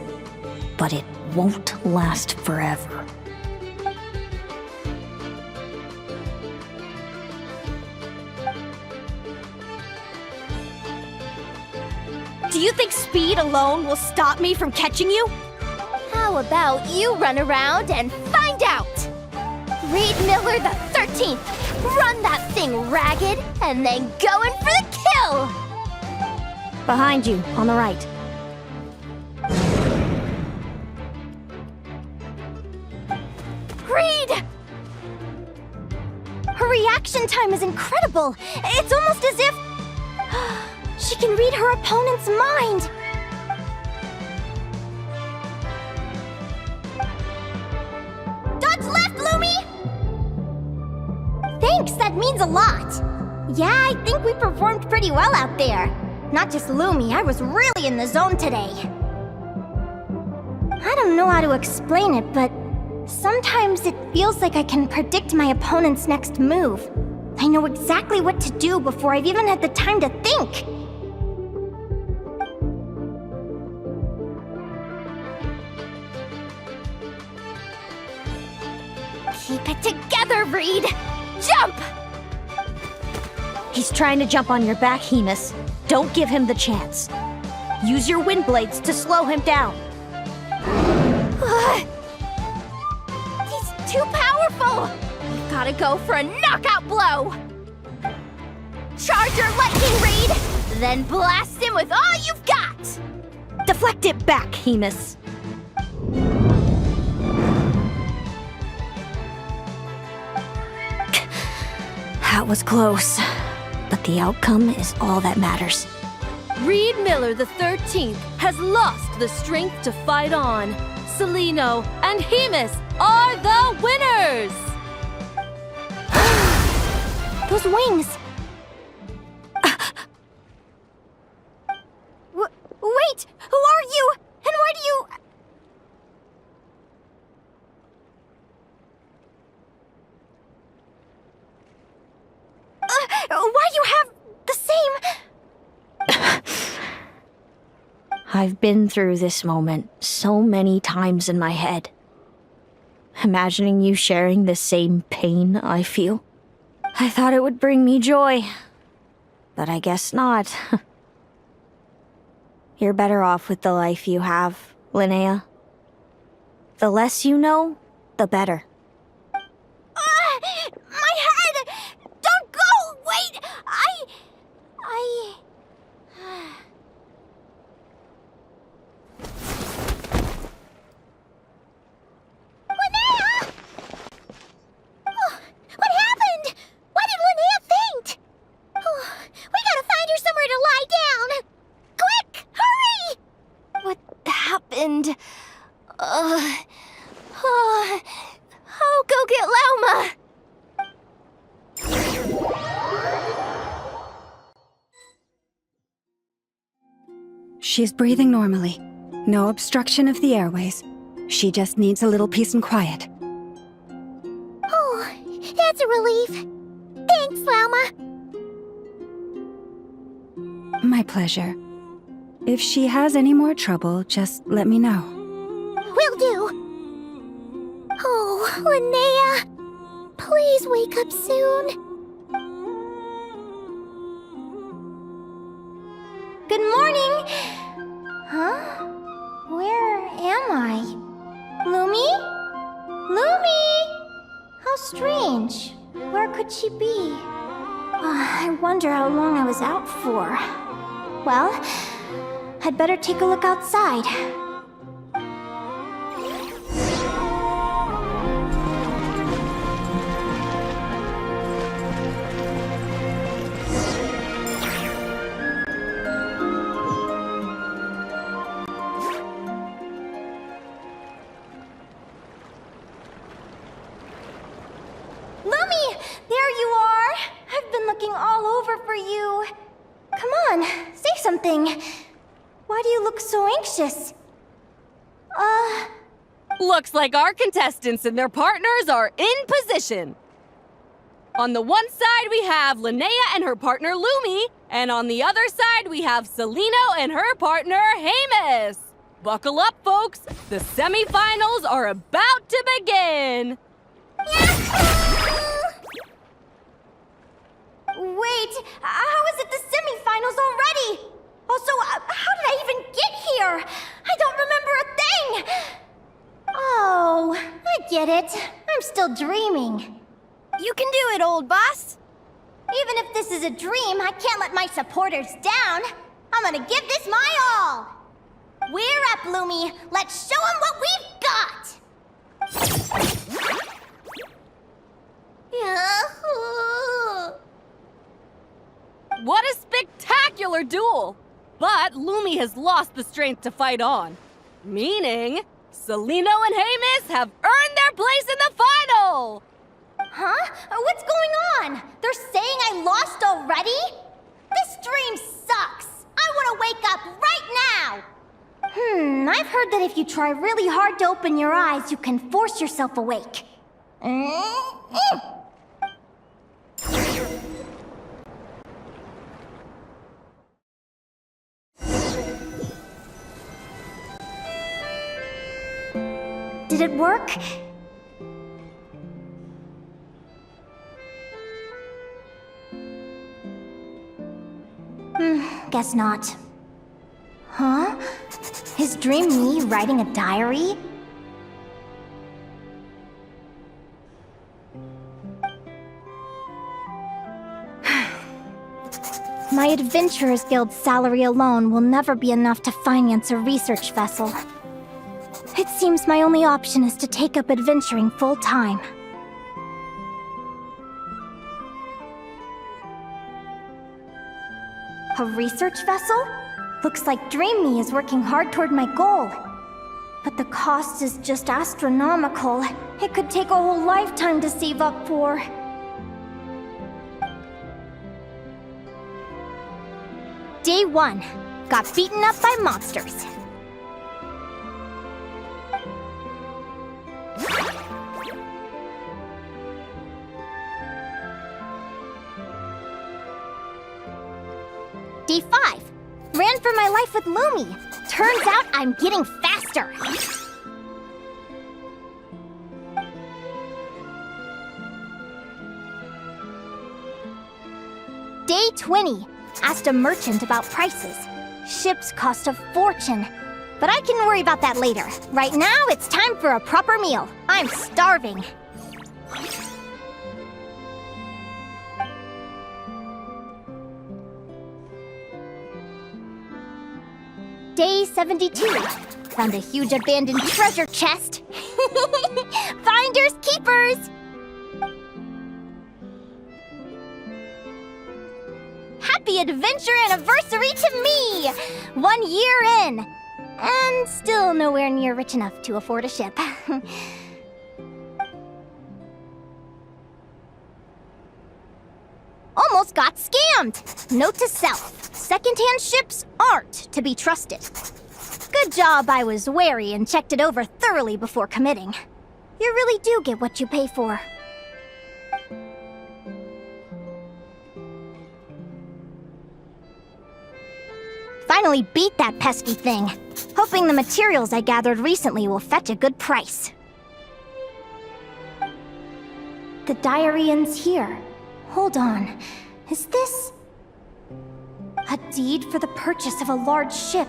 but it won't last forever. Do you think speed alone will stop me from catching you? How about you run around and find out? Reed Miller the 13th, run that thing ragged and then go in for the kill! Behind you, on the right. Reed! Her reaction time is incredible. It's almost as if she can read her opponent's mind. Dodge left, Lumi! Thanks, that means a lot. Yeah, I think we performed pretty well out there. Not just Lumi, I was really in the zone today. I don't know how to explain it, but sometimes it feels like I can predict my opponent's next move. I know exactly what to do before I've even had the time to think. Keep it together, Reed! Jump! He's trying to jump on your back, Hemus. Don't give him the chance. Use your wind blades to slow him down. He's too powerful! We've gotta go for a knockout blow! Charge your lightning, Reed! Then blast him with all you've got! Deflect it back, Hemus. That was close, but the outcome is all that matters. Reed Miller the 13th has lost the strength to fight on. Celino and Hemus are the winners! Those wings! I've been through this moment so many times in my head. Imagining you sharing the same pain I feel. I thought it would bring me joy, but I guess not. You're better off with the life you have, Linea. The less you know, the better. My head! Don't go! Wait! Linnea! Oh, what happened? Why did Linnea faint? Oh, we gotta find her somewhere to lie down! Quick! Hurry! What happened? I'll go get Lauma. She's breathing normally. No obstruction of the airways. She just needs a little peace and quiet. Oh, that's a relief. Thanks, Lauma. My pleasure. If she has any more trouble, just let me know. Will do. Oh, Linnea. Please wake up soon. Good morning. Huh? Where am I? Lumi? Lumi! How strange. Where could she be? I wonder how long I was out for. Well, I'd better take a look outside. Lumi! There you are! I've been looking all over for you. Come on, say something. Why do you look so anxious? Looks like our contestants and their partners are in position. On the one side, we have Linea and her partner Lumi, and on the other side, we have Celino and her partner Hamus. Buckle up, folks. The semifinals are about to begin. Wait, how is it the semifinals already? Also, how did I even get here? I don't remember a thing! Oh, I get it. I'm still dreaming. You can do it, old boss. Even if this is a dream, I can't let my supporters down. I'm gonna give this my all. We're up, Lumi. Let's show them what we've got! What a spectacular duel! But Lumi has lost the strength to fight on. Meaning, Celino and Hamus have earned their place in the final! Huh? What's going on? They're saying I lost already? This dream sucks. I want to wake up right now. I've heard that if you try really hard to open your eyes, you can force yourself awake. Did it work? Guess not. Huh? Is Dream me writing a diary? My Adventurers Guild salary alone will never be enough to finance a research vessel. It seems my only option is to take up adventuring full-time. A research vessel? Looks like Dream Me is working hard toward my goal. But the cost is just astronomical. It could take a whole lifetime to save up for. Day 1. Got beaten up by monsters. Day 5. Ran for my life with Lumi. Turns out I'm getting faster. Day 20. Asked a merchant about prices. Ships cost a fortune. But I can worry about that later. Right now, it's time for a proper meal. I'm starving. Day 72. Found a huge abandoned treasure chest. Finders keepers! Happy adventure anniversary to me! 1 year in! And still nowhere near rich enough to afford a ship. Almost got scammed! Note to self, secondhand ships aren't to be trusted. Good job I was wary and checked it over thoroughly before committing. You really do get what you pay for. Finally beat that pesky thing. Hoping the materials I gathered recently will fetch a good price. The diary ends here. Hold on. Is this... a deed for the purchase of a large ship?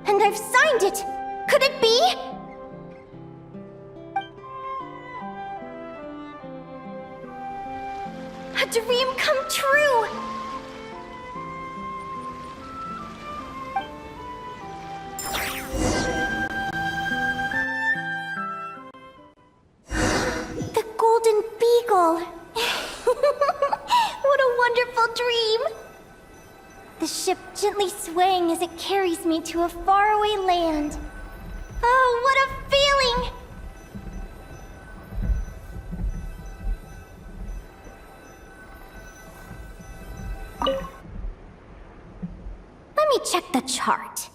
And I've signed it! Could it be? A dream come true! The Golden Beagle! What a wonderful dream! The ship gently swaying as it carries me to a faraway land. Oh, what a feeling! Let me check the chart.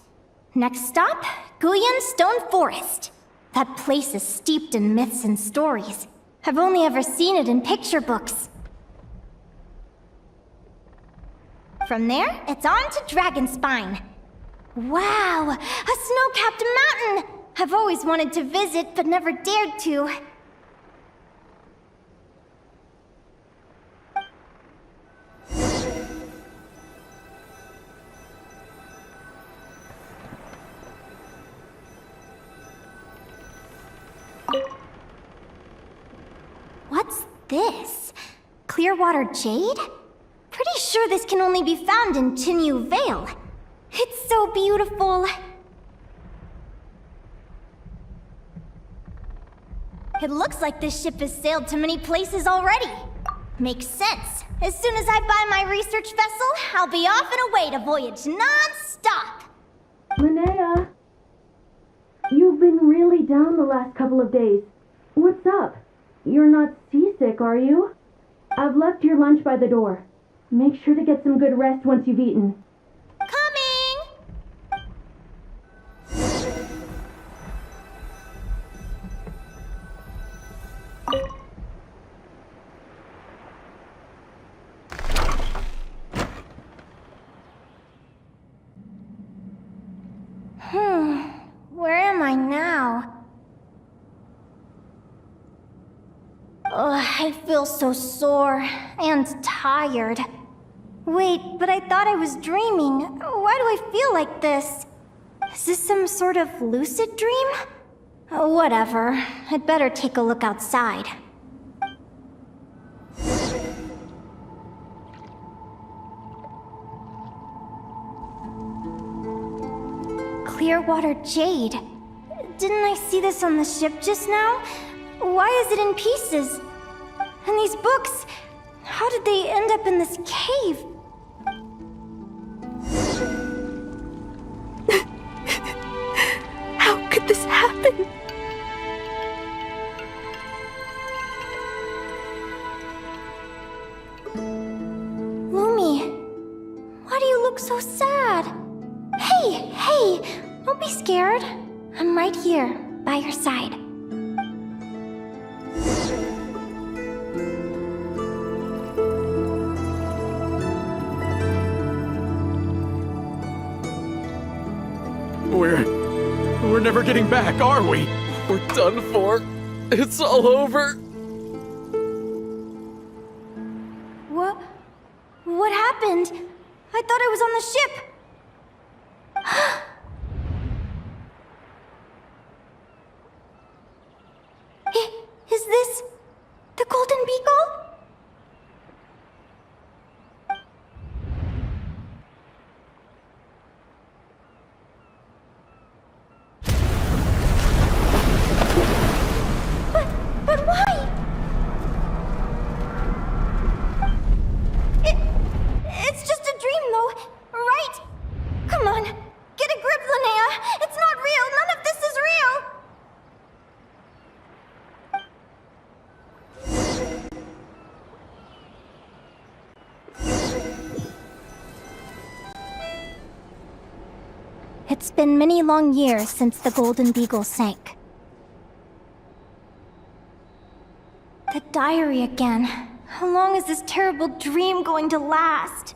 Next stop, Guyan Stone Forest. That place is steeped in myths and stories. I've only ever seen it in picture books. From there, it's on to Dragonspine. Wow, a snow-capped mountain! I've always wanted to visit, but never dared to. What's this? Clearwater jade? Pretty sure this can only be found in Chinyu Vale. It's so beautiful. It looks like this ship has sailed to many places already. Makes sense. As soon as I buy my research vessel, I'll be off and away to voyage non-stop. Linea! You've been really down the last couple of days. What's up? You're not seasick, are you? I've left your lunch by the door. Make sure to get some good rest once you've eaten. Coming! Where am I now? I feel so sore and tired. Wait, but I thought I was dreaming. Why do I feel like this? Is this some sort of lucid dream? Whatever. I'd better take a look outside. Clearwater jade. Didn't I see this on the ship just now? Why is it in pieces? And these books, how did they end up in this cave? How could this happen? Lumi, why do you look so sad? Hey, don't be scared. I'm right here, by your side. We're never getting back, are we? We're done for. It's all over. What happened? I thought I was on the ship. Is this the Golden Beagle? But why? It's just a dream, though, right? Come on, get a grip, Linea. It's not real. None of this is real. It's been many long years since the Golden Beagle sank. The diary again. How long is this terrible dream going to last?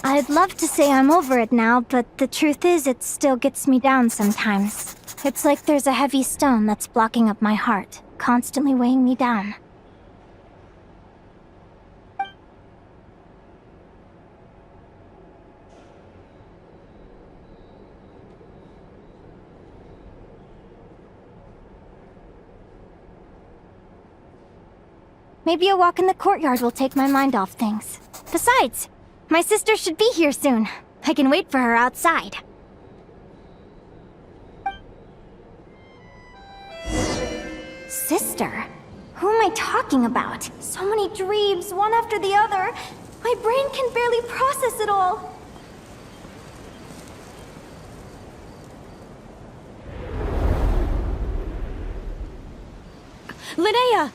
I'd love to say I'm over it now, but the truth is it still gets me down sometimes. It's like there's a heavy stone that's blocking up my heart, constantly weighing me down. Maybe a walk in the courtyard will take my mind off things. Besides, my sister should be here soon. I can wait for her outside. Sister? Who am I talking about? So many dreams, one after the other. My brain can barely process it all. Linea!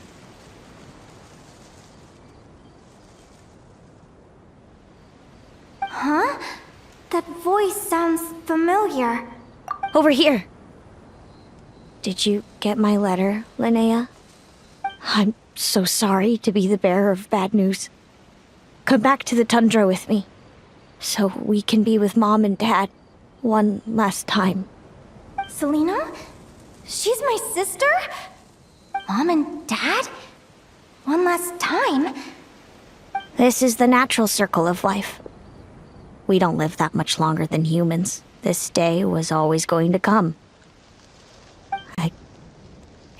Huh? That voice sounds familiar. Over here. Did you get my letter, Linea? I'm so sorry to be the bearer of bad news. Come back to the tundra with me, so we can be with Mom and Dad one last time. Selena? She's my sister? Mom and Dad? One last time? This is the natural circle of life. We don't live that much longer than humans. This day was always going to come.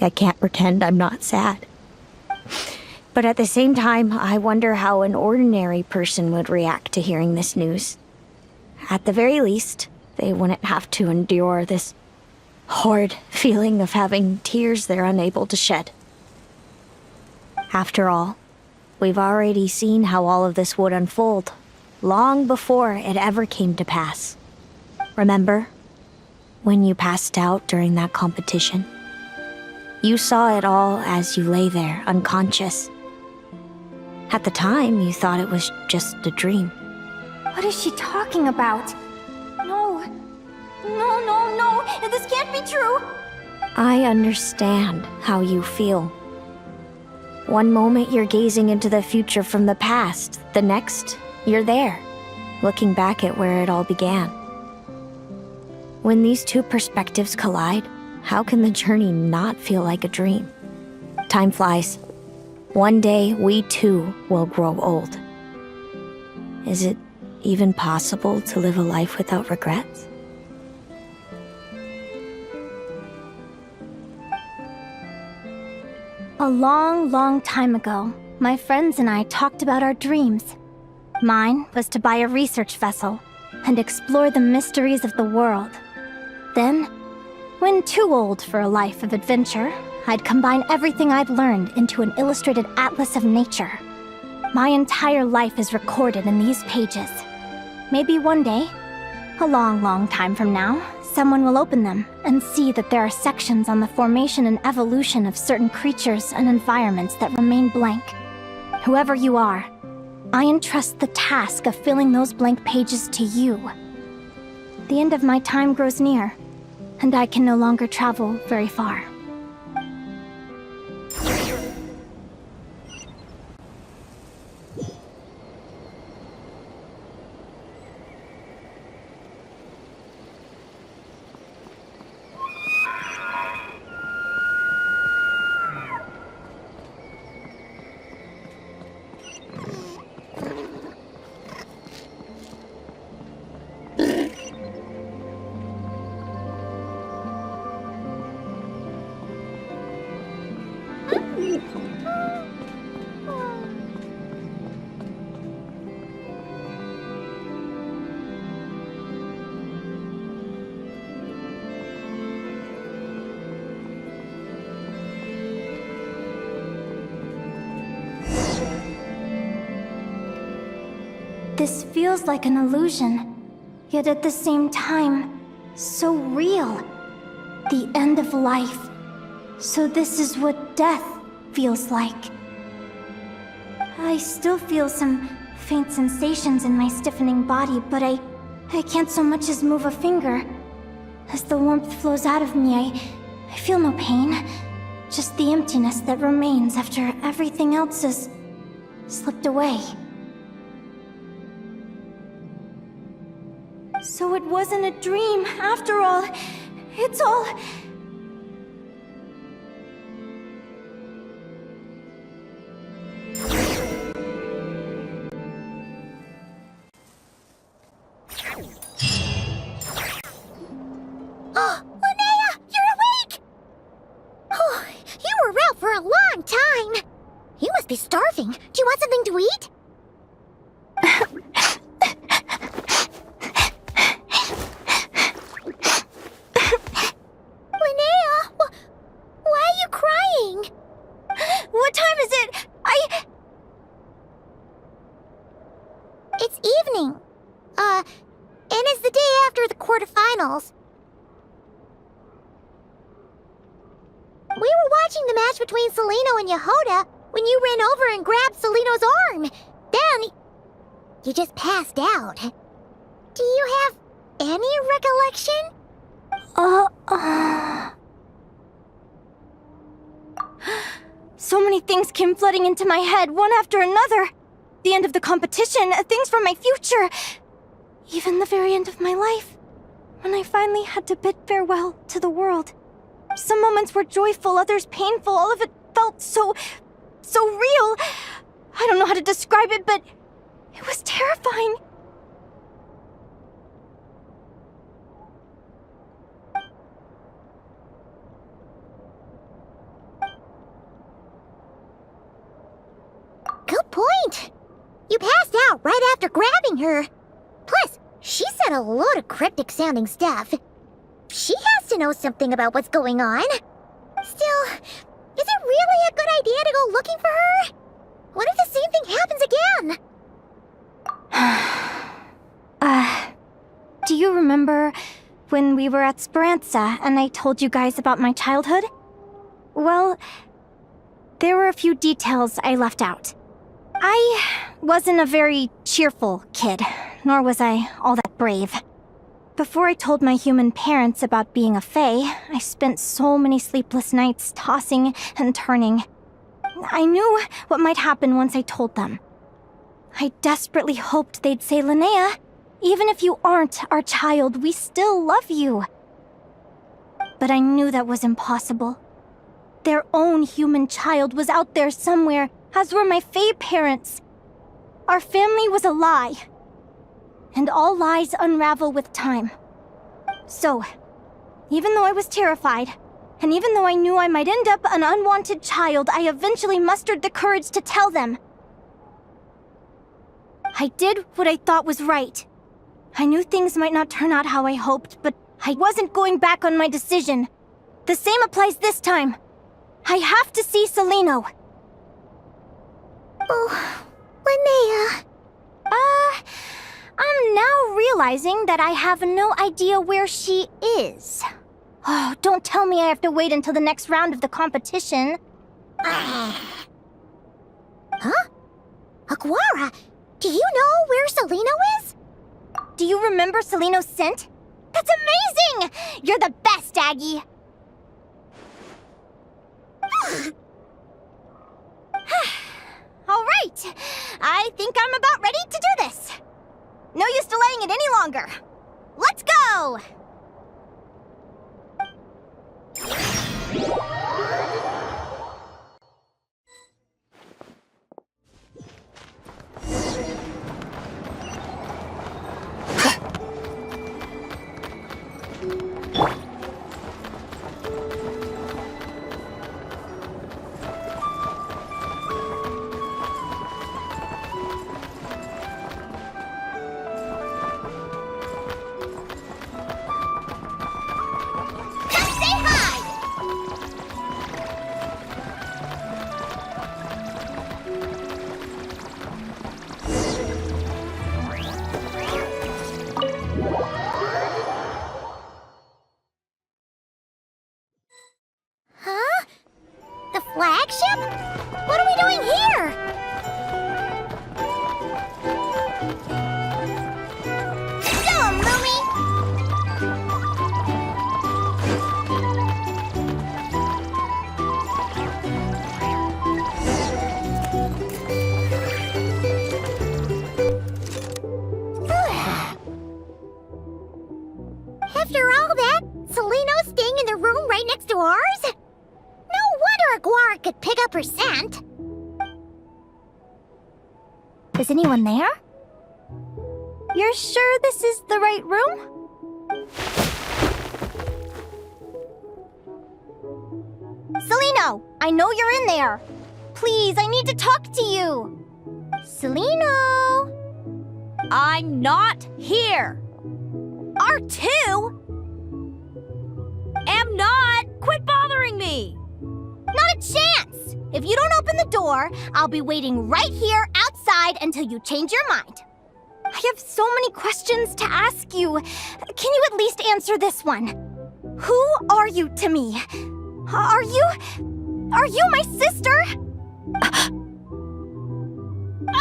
I can't pretend I'm not sad. But at the same time, I wonder how an ordinary person would react to hearing this news. At the very least, they wouldn't have to endure this horrid feeling of having tears they're unable to shed. After all, we've already seen how all of this would unfold, long before it ever came to pass. Remember, when you passed out during that competition? You saw it all as you lay there, unconscious. At the time, you thought it was just a dream. What is she talking about? No. No. This can't be true. I understand how you feel. One moment you're gazing into the future from the past, the next, you're there, looking back at where it all began. When these two perspectives collide, how can the journey not feel like a dream? Time flies. One day, we too will grow old. Is it even possible to live a life without regrets? A long time ago, my friends and I talked about our dreams. Mine was to buy a research vessel and explore the mysteries of the world. Then, when too old for a life of adventure, I'd combine everything I'd learned into an illustrated atlas of nature. My entire life is recorded in these pages. Maybe one day, a long time from now, someone will open them and see that there are sections on the formation and evolution of certain creatures and environments that remain blank. Whoever you are, I entrust the task of filling those blank pages to you. The end of my time grows near, and I can no longer travel very far. This feels like an illusion, yet at the same time, so real. The end of life. So this is what death feels like. I still feel some faint sensations in my stiffening body, but I can't so much as move a finger. As the warmth flows out of me, I feel no pain. Just the emptiness that remains after everything else has slipped away. So it wasn't a dream, after all. It's all... Oh, Linea, you're awake! Oh, you were out for a long time. You must be starving. Do you want something to eat? Linea, why are you crying? What time is it? It's evening. And it's the day after the quarterfinals. We were watching the match between Celino and Yehoda when you ran over and grabbed Celino's arm. Then, you just passed out. Do you have any recollection? So many things came flooding into my head, one after another. The end of the competition, things from my future. Even the very end of my life. When I finally had to bid farewell to the world. Some moments were joyful, others painful. All of it felt so real. I don't know how to describe it, but it was terrifying. Good point. You passed out right after grabbing her. Plus, she said a load of cryptic-sounding stuff. She has to know something about what's going on. Still, is it really a good idea to go looking for her? What if the same thing happens again? Do you remember when we were at Speranza and I told you guys about my childhood? Well, there were a few details I left out. I wasn't a very cheerful kid, nor was I all that brave. Before I told my human parents about being a fae, I spent so many sleepless nights tossing and turning. I knew what might happen once I told them. I desperately hoped they'd say, Linea, even if you aren't our child, we still love you. But I knew that was impossible. Their own human child was out there somewhere, as were my fae parents. Our family was a lie. And all lies unravel with time. So, even though I was terrified, and even though I knew I might end up an unwanted child, I eventually mustered the courage to tell them. I did what I thought was right. I knew things might not turn out how I hoped, but I wasn't going back on my decision. The same applies this time. I have to see Celino. Oh, Linea. I'm now realizing that I have no idea where she is. Oh, don't tell me I have to wait until the next round of the competition. Huh? Aguara, do you know where Celino is? Do you remember Celino's scent? That's amazing! You're the best, Aggie! All right, I think I'm about ready to do this. No use delaying it any longer. Let's go! After all that, Seleno's staying in the room right next to ours? No wonder Aguara could pick up her scent. Is anyone there? You're sure this is the right room? Seleno, I know you're in there. Please, I need to talk to you. Seleno! I'm not here. R2? Am not. Quit bothering me. Not a chance! If you don't open the door, I'll be waiting right here outside until you change your mind. I have so many questions to ask you. Can you at least answer this one? Who are you to me? Are you my sister?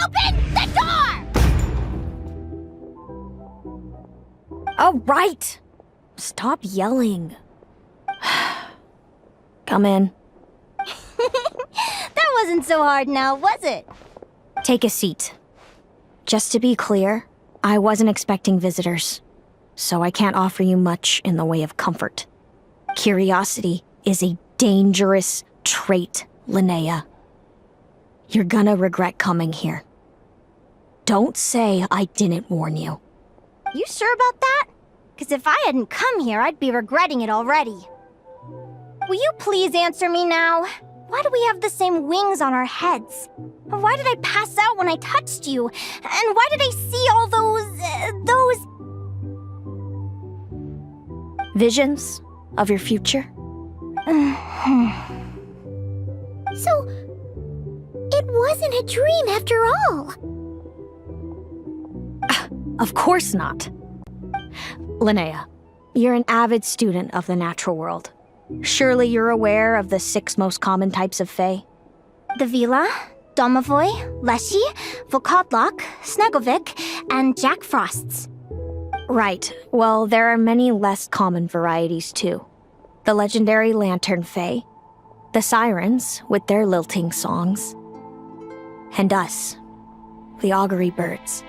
Open the door! All right. Stop yelling. Come in. That wasn't so hard now, was it? Take a seat. Just to be clear, I wasn't expecting visitors, so I can't offer you much in the way of comfort. Curiosity is a dangerous trait, Linea. You're gonna regret coming here. Don't say I didn't warn you. You sure about that? Because if I hadn't come here, I'd be regretting it already. Will you please answer me now? Why do we have the same wings on our heads? Why did I pass out when I touched you? And why did I see all those... Visions of your future? So, it wasn't a dream after all. Of course not. Linea, you're an avid student of the natural world. Surely you're aware of the 6 most common types of Fae? The Vila, Domovoy, Leshy, Volkodlok, Snegovic, and Jack Frosts. Right. Well, there are many less common varieties too. The legendary Lantern Fae, the Sirens with their lilting songs, and us, the Augury Birds.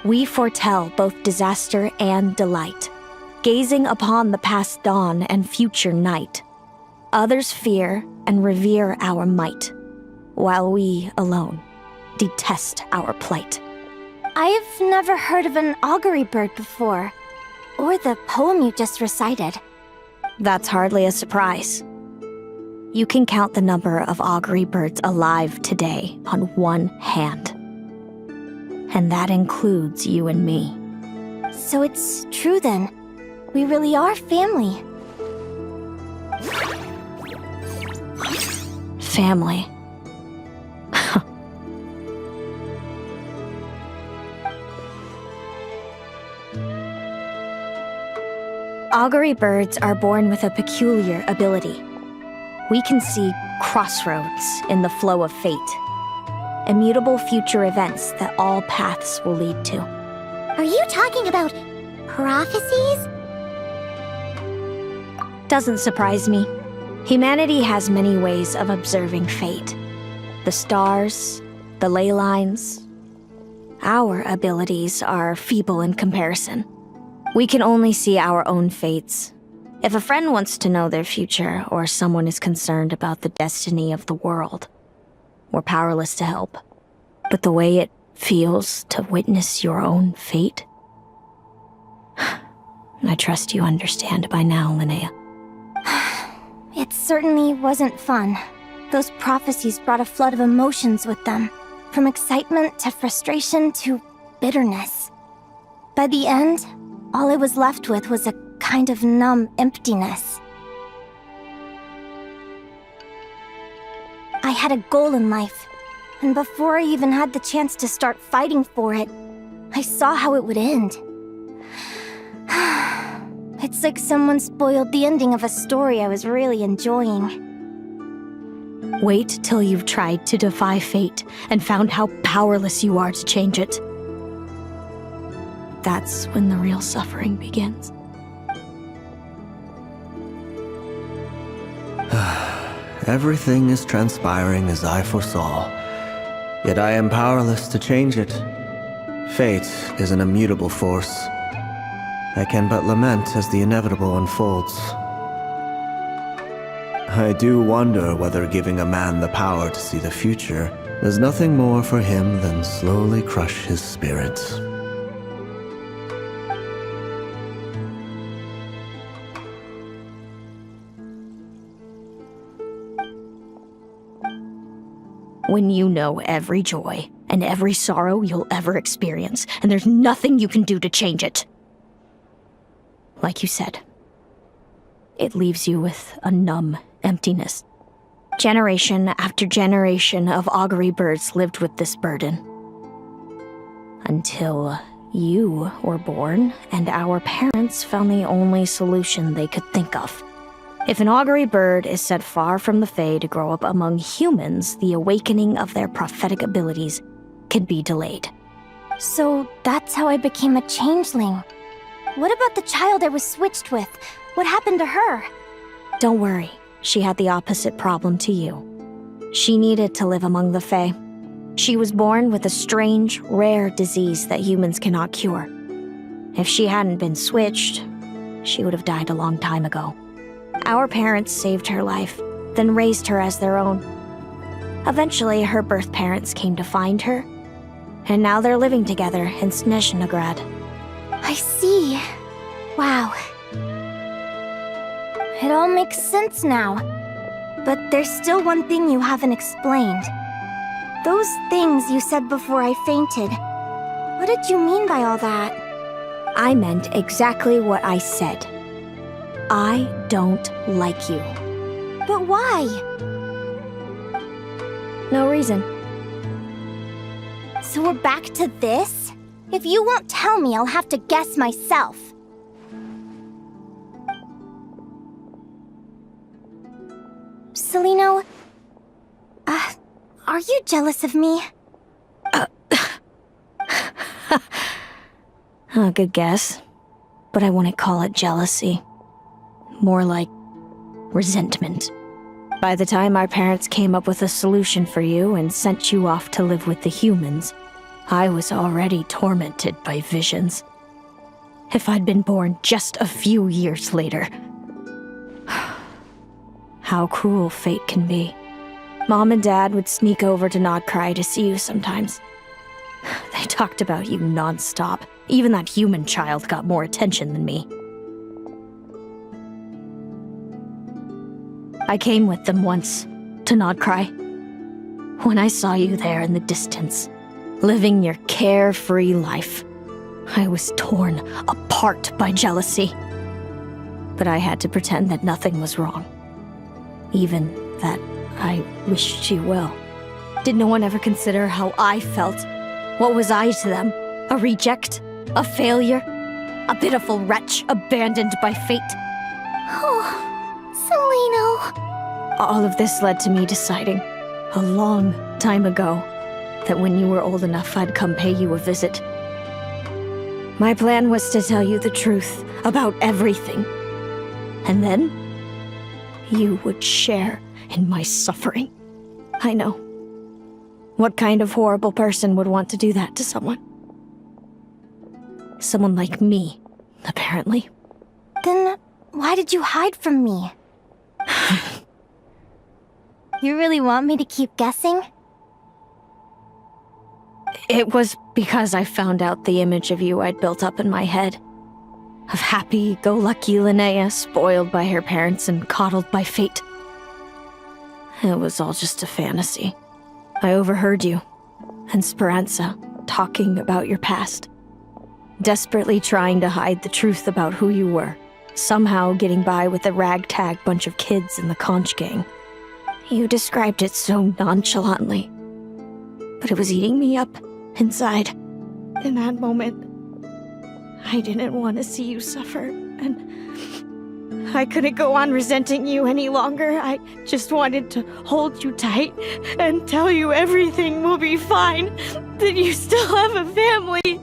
We foretell both disaster and delight, gazing upon the past dawn and future night. Others fear and revere our might, while we alone detest our plight. I've never heard of an augury bird before, or the poem you just recited. That's hardly a surprise. You can count the number of augury birds alive today on one hand. And that includes you and me. So it's true then. We really are family. Family. Augury birds are born with a peculiar ability. We can see crossroads in the flow of fate. Immutable future events that all paths will lead to. Are you talking about prophecies? Doesn't surprise me. Humanity has many ways of observing fate. The stars, the ley lines. Our abilities are feeble in comparison. We can only see our own fates. If a friend wants to know their future, or someone is concerned about the destiny of the world, we're powerless to help. But the way it feels to witness your own fate, I trust you understand by now, Linea. It certainly wasn't fun. Those prophecies brought a flood of emotions with them, from excitement to frustration to bitterness. By the end, all I was left with was a kind of numb emptiness. I had a goal in life, and before I even had the chance to start fighting for it, I saw how it would end. It's like someone spoiled the ending of a story I was really enjoying. Wait till you've tried to defy fate and found how powerless you are to change it. That's when the real suffering begins. Everything is transpiring as I foresaw, yet I am powerless to change it. Fate is an immutable force. I can but lament as the inevitable unfolds. I do wonder whether giving a man the power to see the future does nothing more for him than slowly crush his spirit. When you know every joy and every sorrow you'll ever experience, and there's nothing you can do to change it. Like you said, it leaves you with a numb emptiness. Generation after generation of augury birds lived with this burden. Until you were born, and our parents found the only solution they could think of. If an augury bird is set far from the Fae to grow up among humans, the awakening of their prophetic abilities can be delayed. So that's how I became a changeling. What about the child I was switched with? What happened to her? Don't worry, she had the opposite problem to you. She needed to live among the Fae. She was born with a strange, rare disease that humans cannot cure. If she hadn't been switched, she would have died a long time ago. Our parents saved her life, then raised her as their own. Eventually, her birth parents came to find her, and now they're living together in Snezhnograd. I see. Wow. It all makes sense now. But there's still one thing you haven't explained. Those things you said before I fainted. What did you mean by all that? I meant exactly what I said. I don't like you. But why? No reason. So we're back to this? If you won't tell me, I'll have to guess myself. Celino, are you jealous of me? Good guess. But I wouldn't call it jealousy. More like resentment. By the time our parents came up with a solution for you and sent you off to live with the humans, I was already tormented by visions. If I'd been born just a few years later. How cruel fate can be. Mom and Dad would sneak over to Nodcry to see you sometimes. They talked about you non-stop. Even that human child got more attention than me. I came with them once, to Nodcry. When I saw you there in the distance, living your carefree life, I was torn apart by jealousy. But I had to pretend that nothing was wrong. Even that I wished you well. Did no one ever consider how I felt? What was I to them? A reject? A failure? A pitiful wretch abandoned by fate? Oh, Celino. All of this led to me deciding, a long time ago, that when you were old enough, I'd come pay you a visit. My plan was to tell you the truth about everything. And then, you would share in my suffering. I know. What kind of horrible person would want to do that to someone? Someone like me, apparently. Then why did you hide from me? You really want me to keep guessing? It was because I found out the image of you I'd built up in my head. Of happy-go-lucky Linea, spoiled by her parents and coddled by fate. It was all just a fantasy. I overheard you, and Speranza, talking about your past. Desperately trying to hide the truth about who you were. Somehow getting by with a ragtag bunch of kids in the conch gang. You described it so nonchalantly. But it was eating me up, inside. In that moment, I didn't want to see you suffer, and I couldn't go on resenting you any longer. I just wanted to hold you tight and tell you everything will be fine, that you still have a family.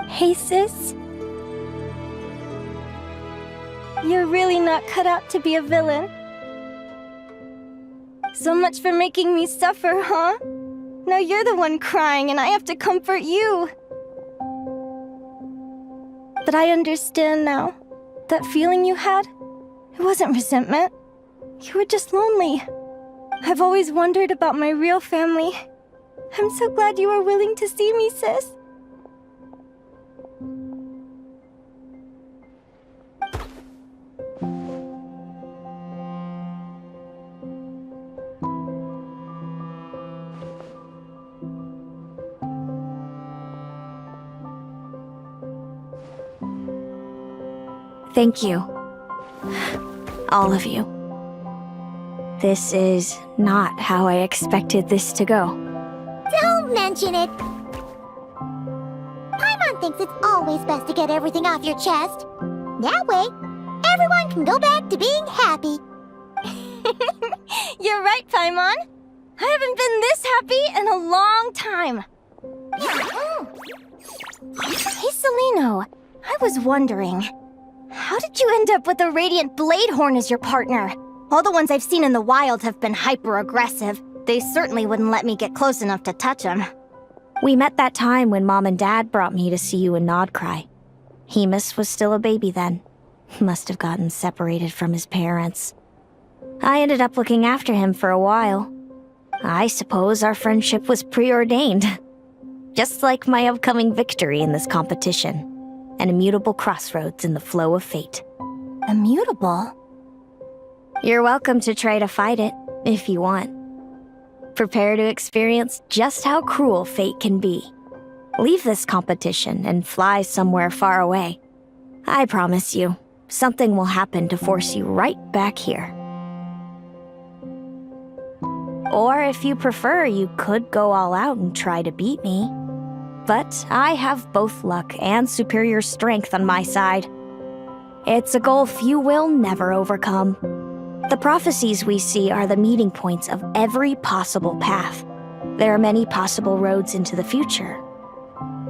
Hey, sis. You're really not cut out to be a villain. So much for making me suffer, huh? Now you're the one crying and I have to comfort you. But I understand now. That feeling you had, it wasn't resentment. You were just lonely. I've always wondered about my real family. I'm so glad you were willing to see me, sis. Thank you. All of you. This is not how I expected this to go. Don't mention it. Paimon thinks it's always best to get everything off your chest. That way, everyone can go back to being happy. You're right, Paimon. I haven't been this happy in a long time. Hey, Celino. I was wondering, how did you end up with a Radiant Bladehorn as your partner? All the ones I've seen in the wild have been hyper-aggressive. They certainly wouldn't let me get close enough to touch them. We met that time when Mom and Dad brought me to see you in Nodcry. Hemus was still a baby then. He must have gotten separated from his parents. I ended up looking after him for a while. I suppose our friendship was preordained. Just like my upcoming victory in this competition. An immutable crossroads in the flow of fate. Immutable? You're welcome to try to fight it, if you want. Prepare to experience just how cruel fate can be. Leave this competition and fly somewhere far away. I promise you, something will happen to force you right back here. Or if you prefer, you could go all out and try to beat me. But I have both luck and superior strength on my side. It's a gulf you will never overcome. The prophecies we see are the meeting points of every possible path. There are many possible roads into the future.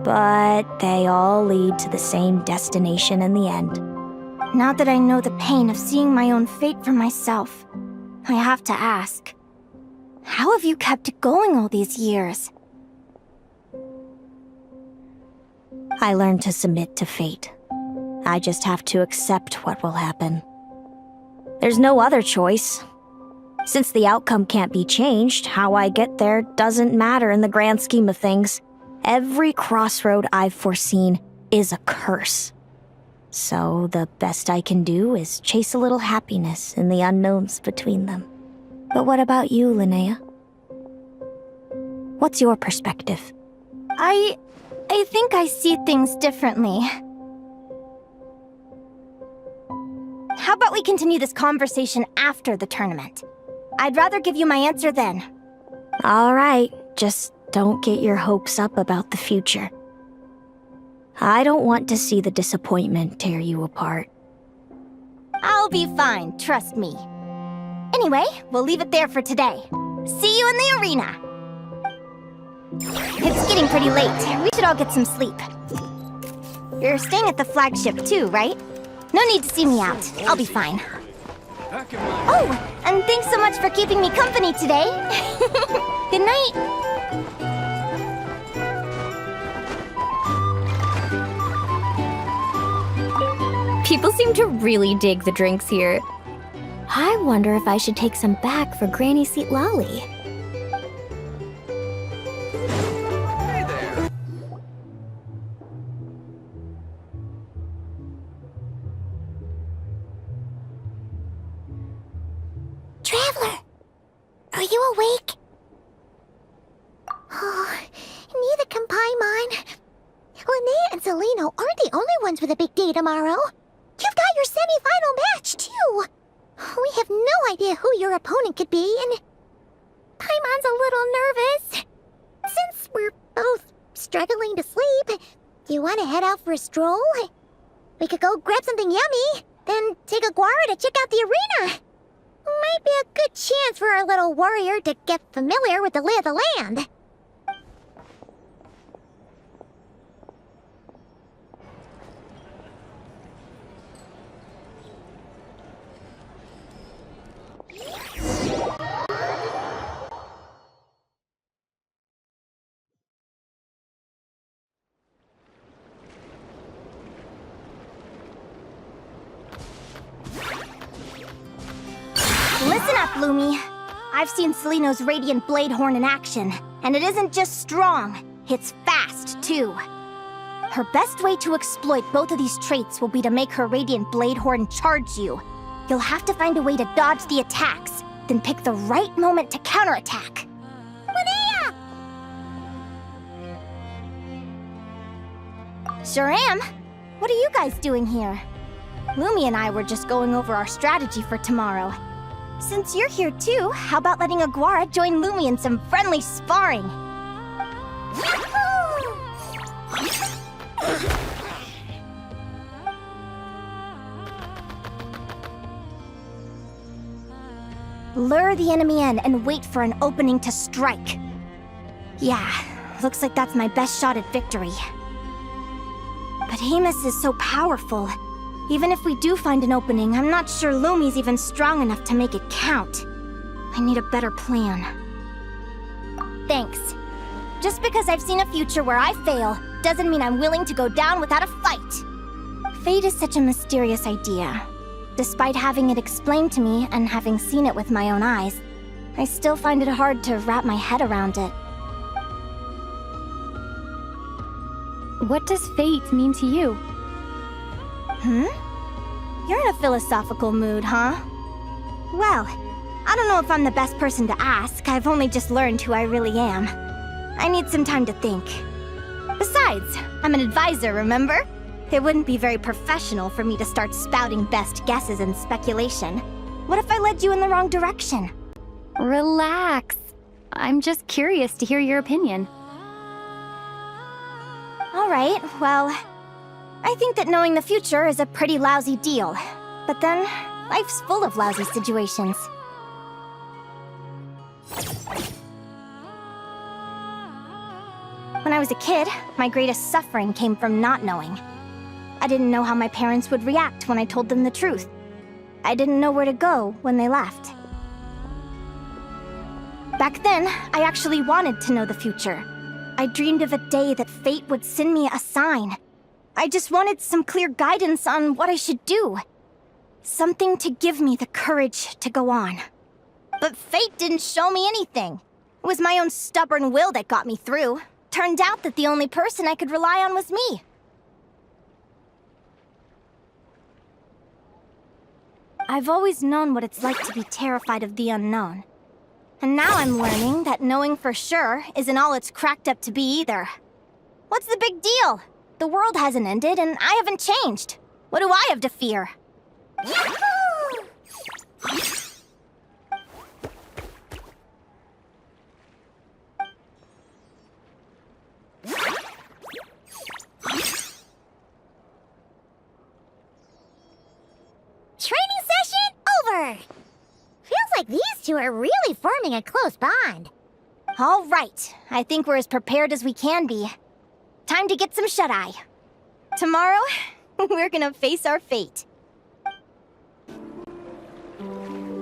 But they all lead to the same destination in the end. Now that I know the pain of seeing my own fate for myself, I have to ask, how have you kept it going all these years? I learned to submit to fate. I just have to accept what will happen. There's no other choice. Since the outcome can't be changed, how I get there doesn't matter in the grand scheme of things. Every crossroad I've foreseen is a curse. So the best I can do is chase a little happiness in the unknowns between them. But what about you, Linea? What's your perspective? I think I see things differently. How about we continue this conversation after the tournament? I'd rather give you my answer then. All right, just don't get your hopes up about the future. I don't want to see the disappointment tear you apart. I'll be fine, trust me. Anyway, we'll leave it there for today. See you in the arena! It's getting pretty late. We should all get some sleep. You're staying at the flagship too, right? No need to see me out. I'll be fine. Oh, and thanks so much for keeping me company today. Good night. People seem to really dig the drinks here. I wonder if I should take some back for Granny Seat Lolly. Traveler, are you awake? Oh, neither can Paimon. Linea and Celino aren't the only ones with a big day tomorrow. You've got your semi-final match, too. We have no idea who your opponent could be, and Paimon's a little nervous. Since we're both struggling to sleep, do you want to head out for a stroll? We could go grab something yummy, then take a guara to check out the arena. Might be a good chance for our little warrior to get familiar with the lay of the land. Lumi. I've seen Seleno's Radiant Blade Horn in action, and it isn't just strong, it's fast, too. Her best way to exploit both of these traits will be to make her Radiant Blade Horn charge you. You'll have to find a way to dodge the attacks, then pick the right moment to counterattack. Linea! Sure am. What are you guys doing here? Lumi and I were just going over our strategy for tomorrow. Since you're here too, how about letting Aguara join Lumi in some friendly sparring? Lure the enemy in and wait for an opening to strike. Yeah, looks like that's my best shot at victory. But Amos is so powerful. Even if we do find an opening, I'm not sure Lumi's even strong enough to make it count. I need a better plan. Thanks. Just because I've seen a future where I fail, doesn't mean I'm willing to go down without a fight. Fate is such a mysterious idea. Despite having it explained to me and having seen it with my own eyes, I still find it hard to wrap my head around it. What does fate mean to you? You're in a philosophical mood, huh? Well, I don't know if I'm the best person to ask. I've only just learned who I really am. I need some time to think. Besides, I'm an advisor, remember? It wouldn't be very professional for me to start spouting best guesses and speculation. What if I led you in the wrong direction? Relax. I'm just curious to hear your opinion. All right, well, I think that knowing the future is a pretty lousy deal. But then, life's full of lousy situations. When I was a kid, my greatest suffering came from not knowing. I didn't know how my parents would react when I told them the truth. I didn't know where to go when they left. Back then, I actually wanted to know the future. I dreamed of a day that fate would send me a sign. I just wanted some clear guidance on what I should do. Something to give me the courage to go on. But fate didn't show me anything. It was my own stubborn will that got me through. Turned out that the only person I could rely on was me. I've always known what it's like to be terrified of the unknown. And now I'm learning that knowing for sure isn't all it's cracked up to be either. What's the big deal? The world hasn't ended and I haven't changed. What do I have to fear? Yahoo! Training session over! Feels like these two are really forming a close bond. All right, I think we're as prepared as we can be. Time to get some shut-eye. Tomorrow, we're gonna face our fate.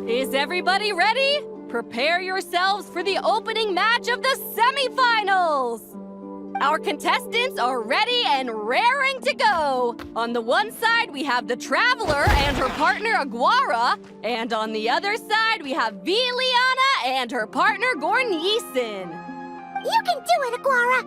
Is everybody ready? Prepare yourselves for the opening match of the semifinals! Our contestants are ready and raring to go. On the one side, we have the Traveler and her partner Aguara. And on the other side, we have Viliana and her partner Gornyesin. You can do it, Aguara!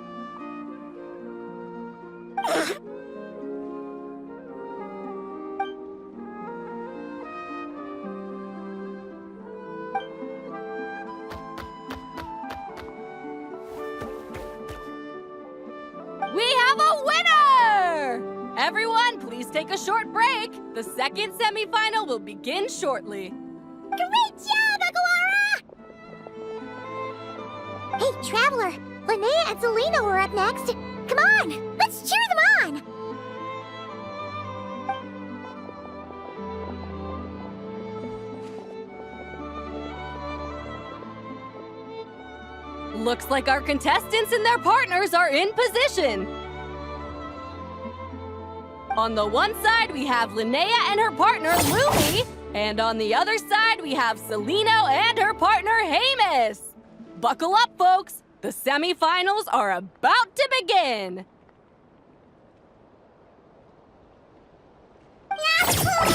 We have a winner! Everyone, please take a short break. The second semifinal will begin shortly. Great job, Aguara! Hey, Traveler! Linea and Selena were up next. Come on, let's cheer them on! Looks like our contestants and their partners are in position. On the one side, we have Linea and her partner, Lumi. And on the other side, we have Seleno and her partner, Amos. Buckle up, folks. The semifinals are about to begin. Yahoo!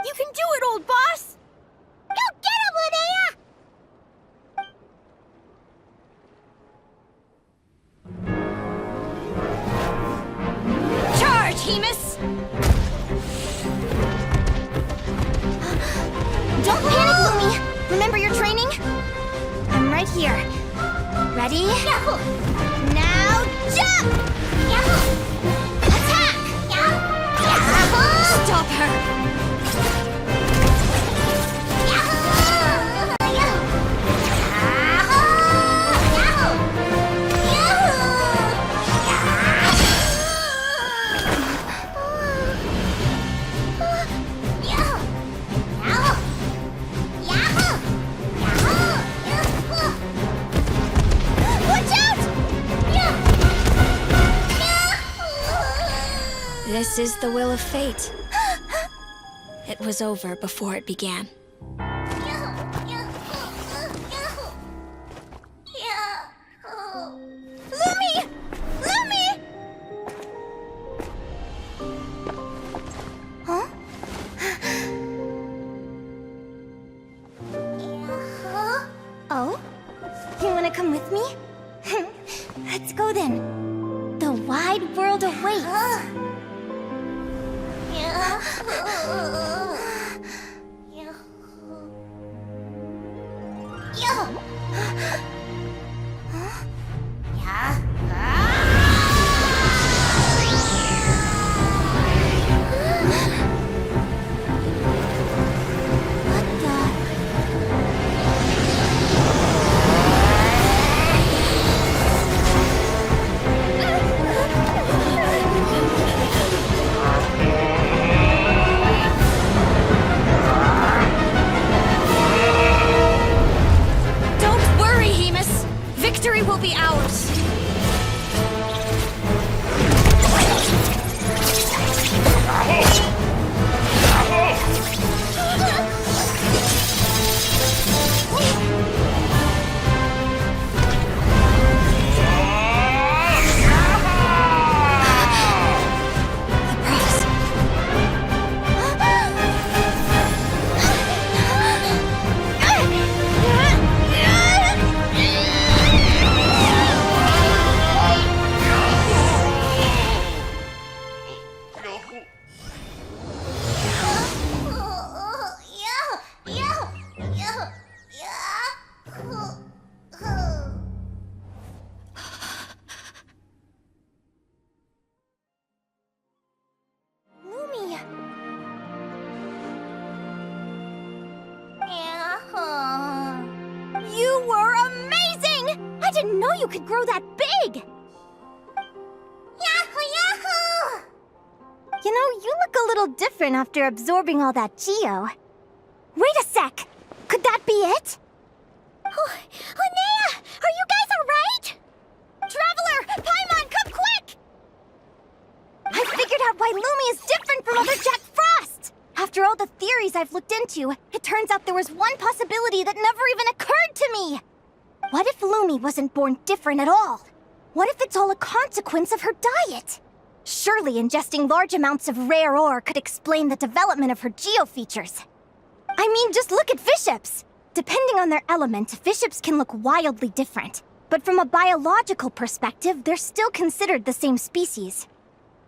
You can do it, old boss! Go Hemus! Don't panic, Lumi! Remember your training? I'm right here. Ready? Now jump! Attack! Stop her! This is the will of fate. It was over before it began. Lumi! Lumi! Huh? Oh? You wanna come with me? Let's go then. The wide world awaits. Victory will be ours! You were amazing! I didn't know you could grow that big! Yahoo, yahoo! You know, you look a little different after absorbing all that geo. Wait a sec! Could that be it? Oh, Linea! Are you guys alright? Traveler! Paimon, come quick! I figured out why Lumi is different from other Jack Frost! After all the theories I've looked into, it turns out there was one possibility that never even occurred to me! What if Lumi wasn't born different at all? What if it's all a consequence of her diet? Surely ingesting large amounts of rare ore could explain the development of her geo-features. I mean, just look at fiships! Depending on their element, fiships can look wildly different. But from a biological perspective, they're still considered the same species.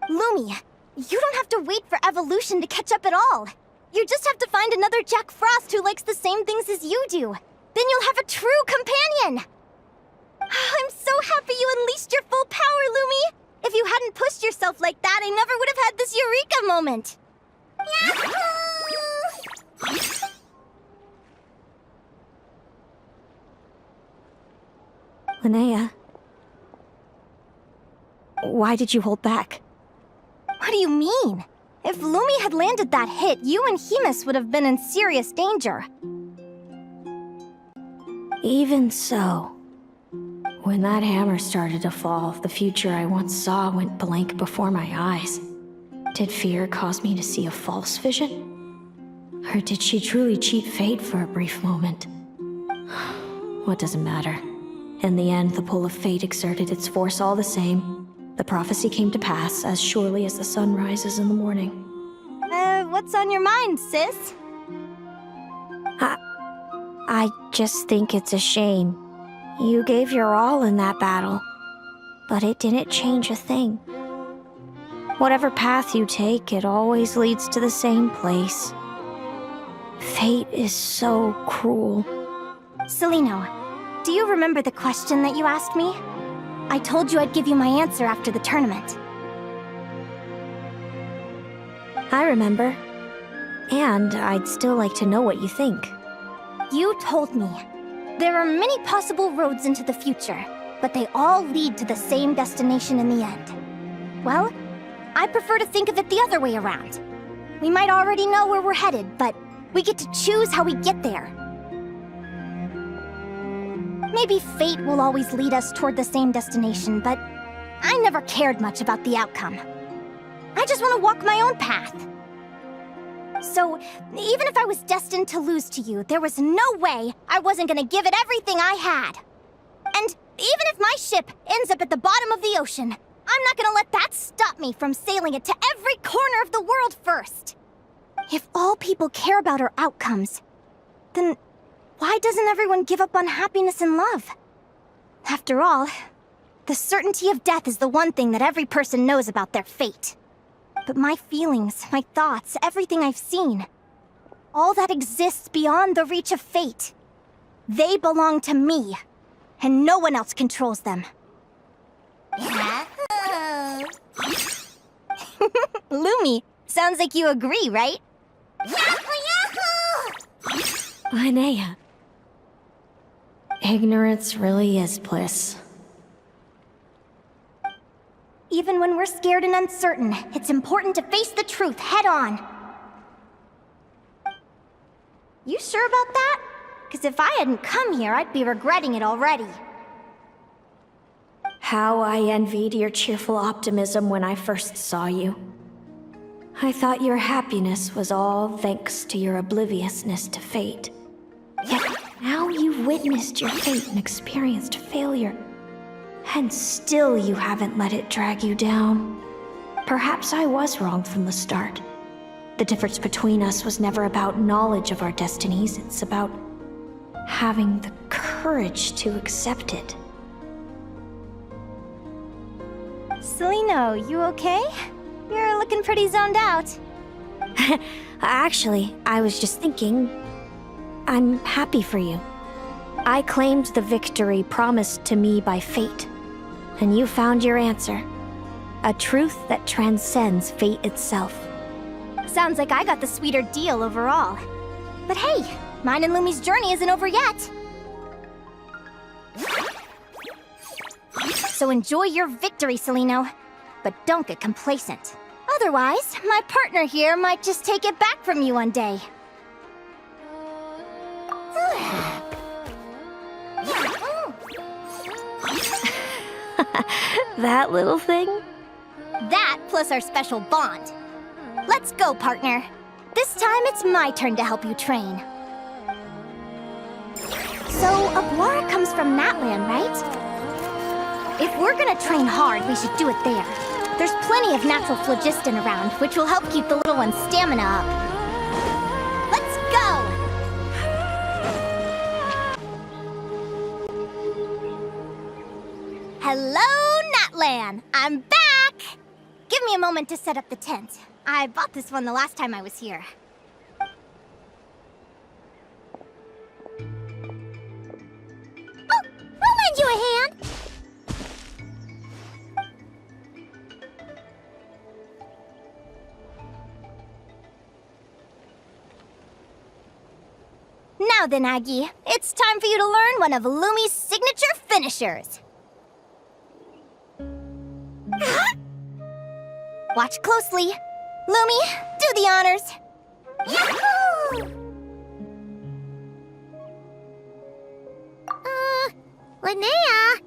Lumi, you don't have to wait for evolution to catch up at all. You just have to find another Jack Frost who likes the same things as you do. Then you'll have a true companion! I'm so happy you unleashed your full power, Lumi! If you hadn't pushed yourself like that, I never would have had this eureka moment! Yahoo! Linea, why did you hold back? What do you mean? If Lumi had landed that hit, you and Hemus would have been in serious danger. Even so, when that hammer started to fall, the future I once saw went blank before my eyes. Did fear cause me to see a false vision? Or did she truly cheat fate for a brief moment? What does it matter? In the end, the pull of fate exerted its force all the same. The prophecy came to pass as surely as the sun rises in the morning. What's on your mind, sis? I just think it's a shame. You gave your all in that battle, but it didn't change a thing. Whatever path you take, it always leads to the same place. Fate is so cruel. Celino, do you remember the question that you asked me? I told you I'd give you my answer after the tournament. I remember. And I'd still like to know what you think. You told me. There are many possible roads into the future, but they all lead to the same destination in the end. Well, I prefer to think of it the other way around. We might already know where we're headed, but we get to choose how we get there. Maybe fate will always lead us toward the same destination, but I never cared much about the outcome. I just want to walk my own path. So, even if I was destined to lose to you, there was no way I wasn't gonna give it everything I had. And even if my ship ends up at the bottom of the ocean, I'm not gonna let that stop me from sailing it to every corner of the world first. If all people care about are outcomes, then why doesn't everyone give up on happiness and love? After all, the certainty of death is the one thing that every person knows about their fate. But my feelings, my thoughts, everything I've seen, all that exists beyond the reach of fate, they belong to me, and no one else controls them. Lumi, sounds like you agree, right? Linea. Ignorance really is bliss. Even when we're scared and uncertain, it's important to face the truth head on. You sure about that? Because if I hadn't come here, I'd be regretting it already. How I envied your cheerful optimism when I first saw you. I thought your happiness was all thanks to your obliviousness to fate. Yet now you've witnessed your fate and experienced failure. And still you haven't let it drag you down. Perhaps I was wrong from the start. The difference between us was never about knowledge of our destinies, it's about having the courage to accept it. Celino, you okay? You're looking pretty zoned out. Actually, I was just thinking, I'm happy for you. I claimed the victory promised to me by fate, and you found your answer. A truth that transcends fate itself. Sounds like I got the sweeter deal overall. But hey, mine and Lumi's journey isn't over yet. So enjoy your victory, Celino. But don't get complacent. Otherwise, my partner here might just take it back from you one day. That little thing? That plus our special bond. Let's go, partner. This time it's my turn to help you train. So, Aguara comes from Natlan, right? If we're gonna train hard, we should do it there. There's plenty of natural phlogiston around, which will help keep the little one's stamina up. Let's go! Hello, Natlan! I'm back! Give me a moment to set up the tent. I bought this one the last time I was here. Oh, I'll lend you a hand! Now then, Aggie, it's time for you to learn one of Lumi's signature finishers. Watch closely. Lumi, do the honors. Yahoo! Linea,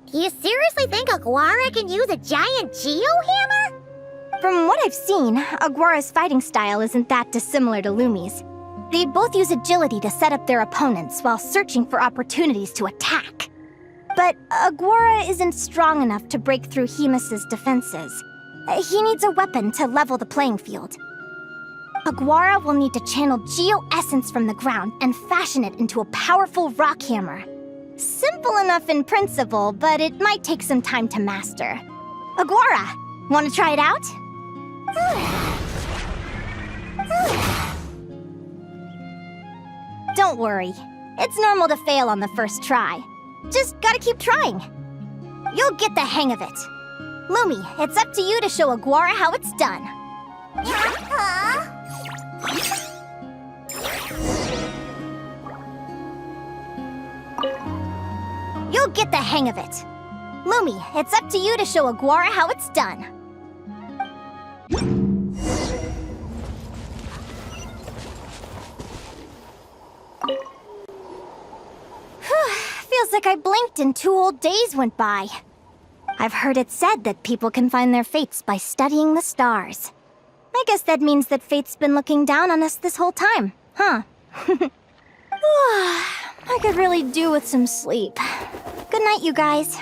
do you seriously think Aguara can use a giant geo-hammer? From what I've seen, Aguara's fighting style isn't that dissimilar to Lumi's. They both use agility to set up their opponents while searching for opportunities to attack. But Aguara isn't strong enough to break through Hemus's defenses. He needs a weapon to level the playing field. Aguara will need to channel geo-essence from the ground and fashion it into a powerful rock hammer. Simple enough in principle, but it might take some time to master. Aguara, want to try it out? Don't worry. It's normal to fail on the first try. Just gotta keep trying. You'll get the hang of it. Lumi, it's up to you to show Aguara how it's done. You'll get the hang of it. Lumi, it's up to you to show Aguara how it's done. Feels like I blinked and 2 whole days went by. I've heard it said that people can find their fates by studying the stars. I guess that means that fate's been looking down on us this whole time, huh? I could really do with some sleep. Good night, you guys.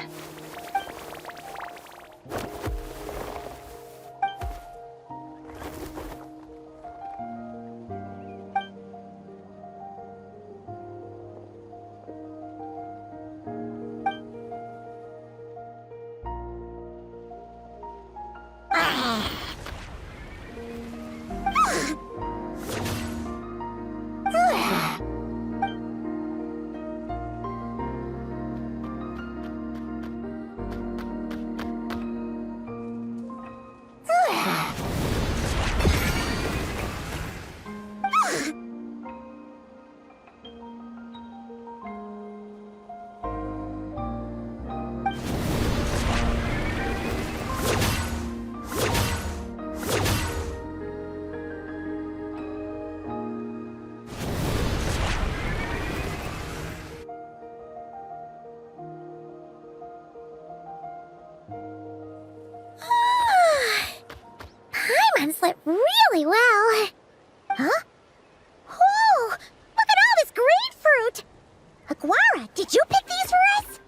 Slept really well. Huh? Whoa! Look at all this grapefruit! Aguara, did you pick these for us?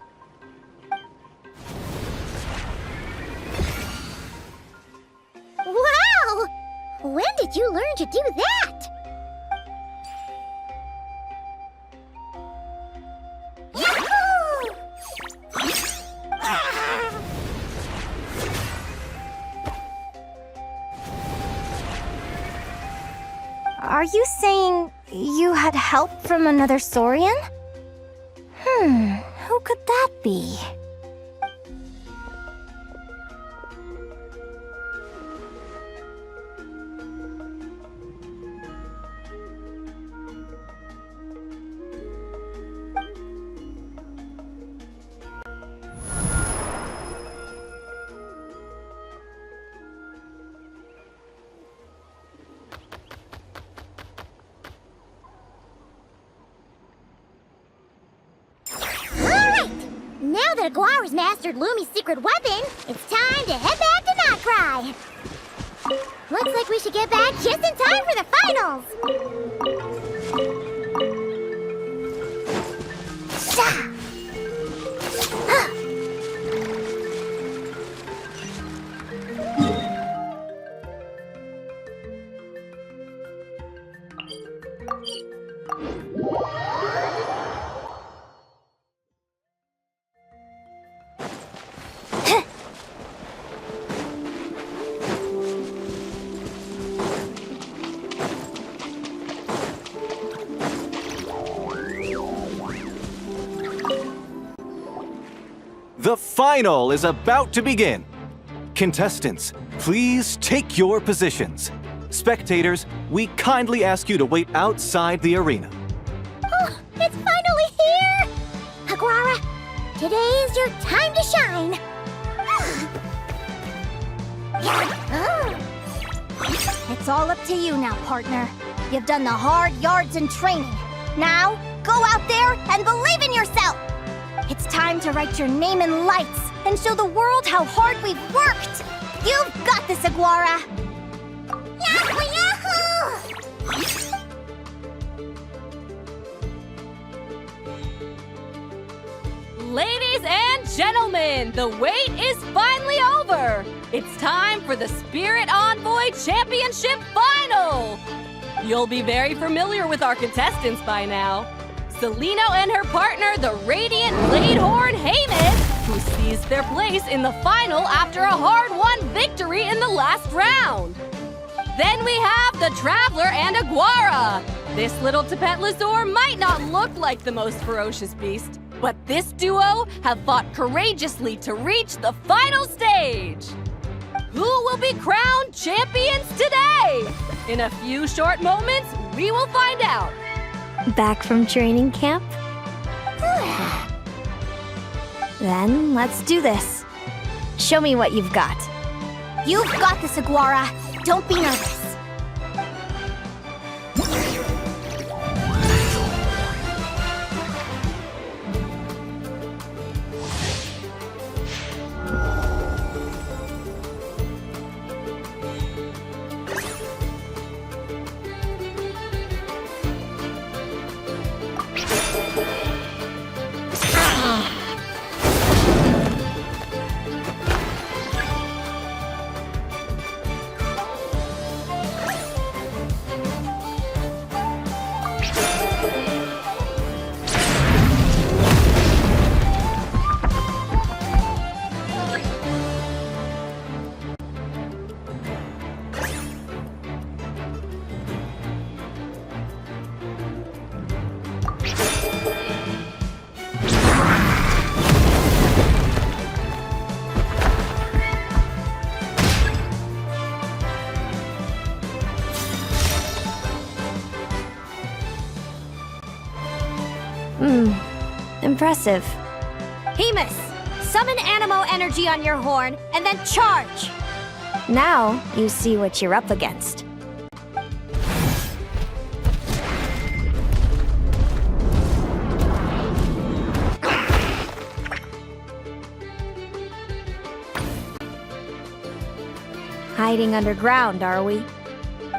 Wow! When did you learn to do that? Yahoo! Are you saying you had help from another Saurian? Who could that be? Now that Aguara's mastered Lumi's secret weapon, it's time to head back to Notcry. Looks like we should get back just in time for the finals. The final is about to begin. Contestants, please take your positions. Spectators, we kindly ask you to wait outside the arena. Oh, it's finally here! Aguara, today is your time to shine. It's all up to you now, partner. You've done the hard yards in training. Now, go out there and believe in yourself! It's time to write your name in lights and show the world how hard we've worked! You've got this, Aguara! Yahoo! Ladies and gentlemen, the wait is finally over! It's time for the Spirit Envoy Championship Final! You'll be very familiar with our contestants by now. Selino and her partner, the Radiant Bladehorn Heyman, who seized their place in the final after a hard-won victory in the last round. Then we have the Traveler and Aguara. This little Tapetlosaur might not look like the most ferocious beast, but this duo have fought courageously to reach the final stage. Who will be crowned champions today? In a few short moments, we will find out. Back from training camp? Then let's do this. Show me what you've got. You've got this, Aguara. Don't be nervous. Impressive. Hemus, summon Animo energy on your horn, and then charge! Now you see what you're up against. Hiding underground, are we?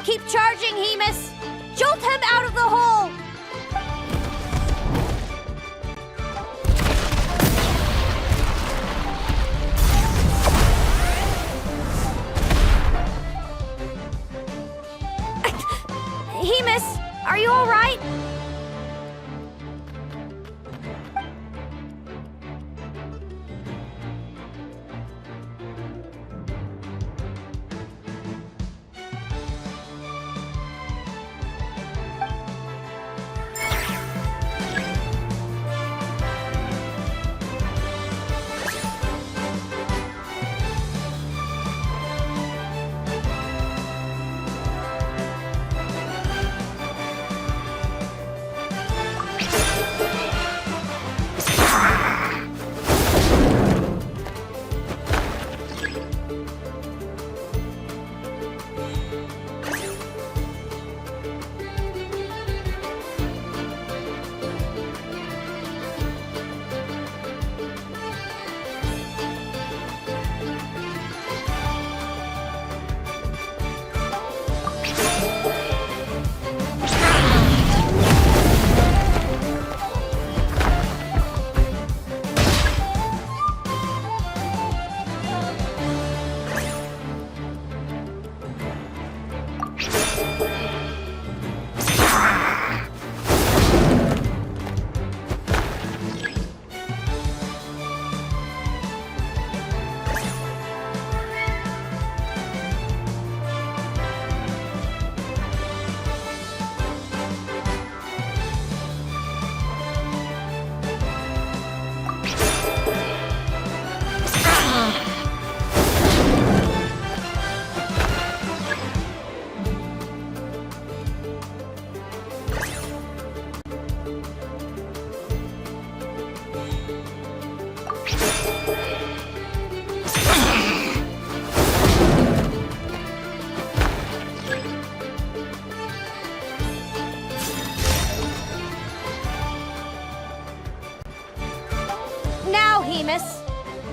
Keep charging, Hemus! Jolt him out of the hole! Hemus, are you all right?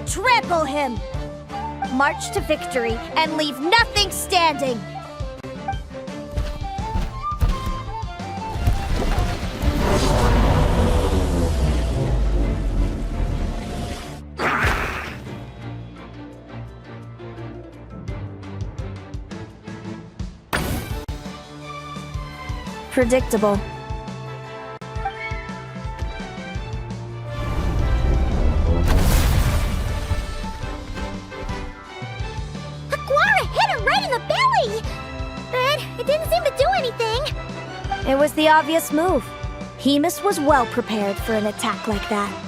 Trample him! March to victory and leave nothing standing! Predictable. It didn't seem to do anything. It was the obvious move. Hemus was well prepared for an attack like that.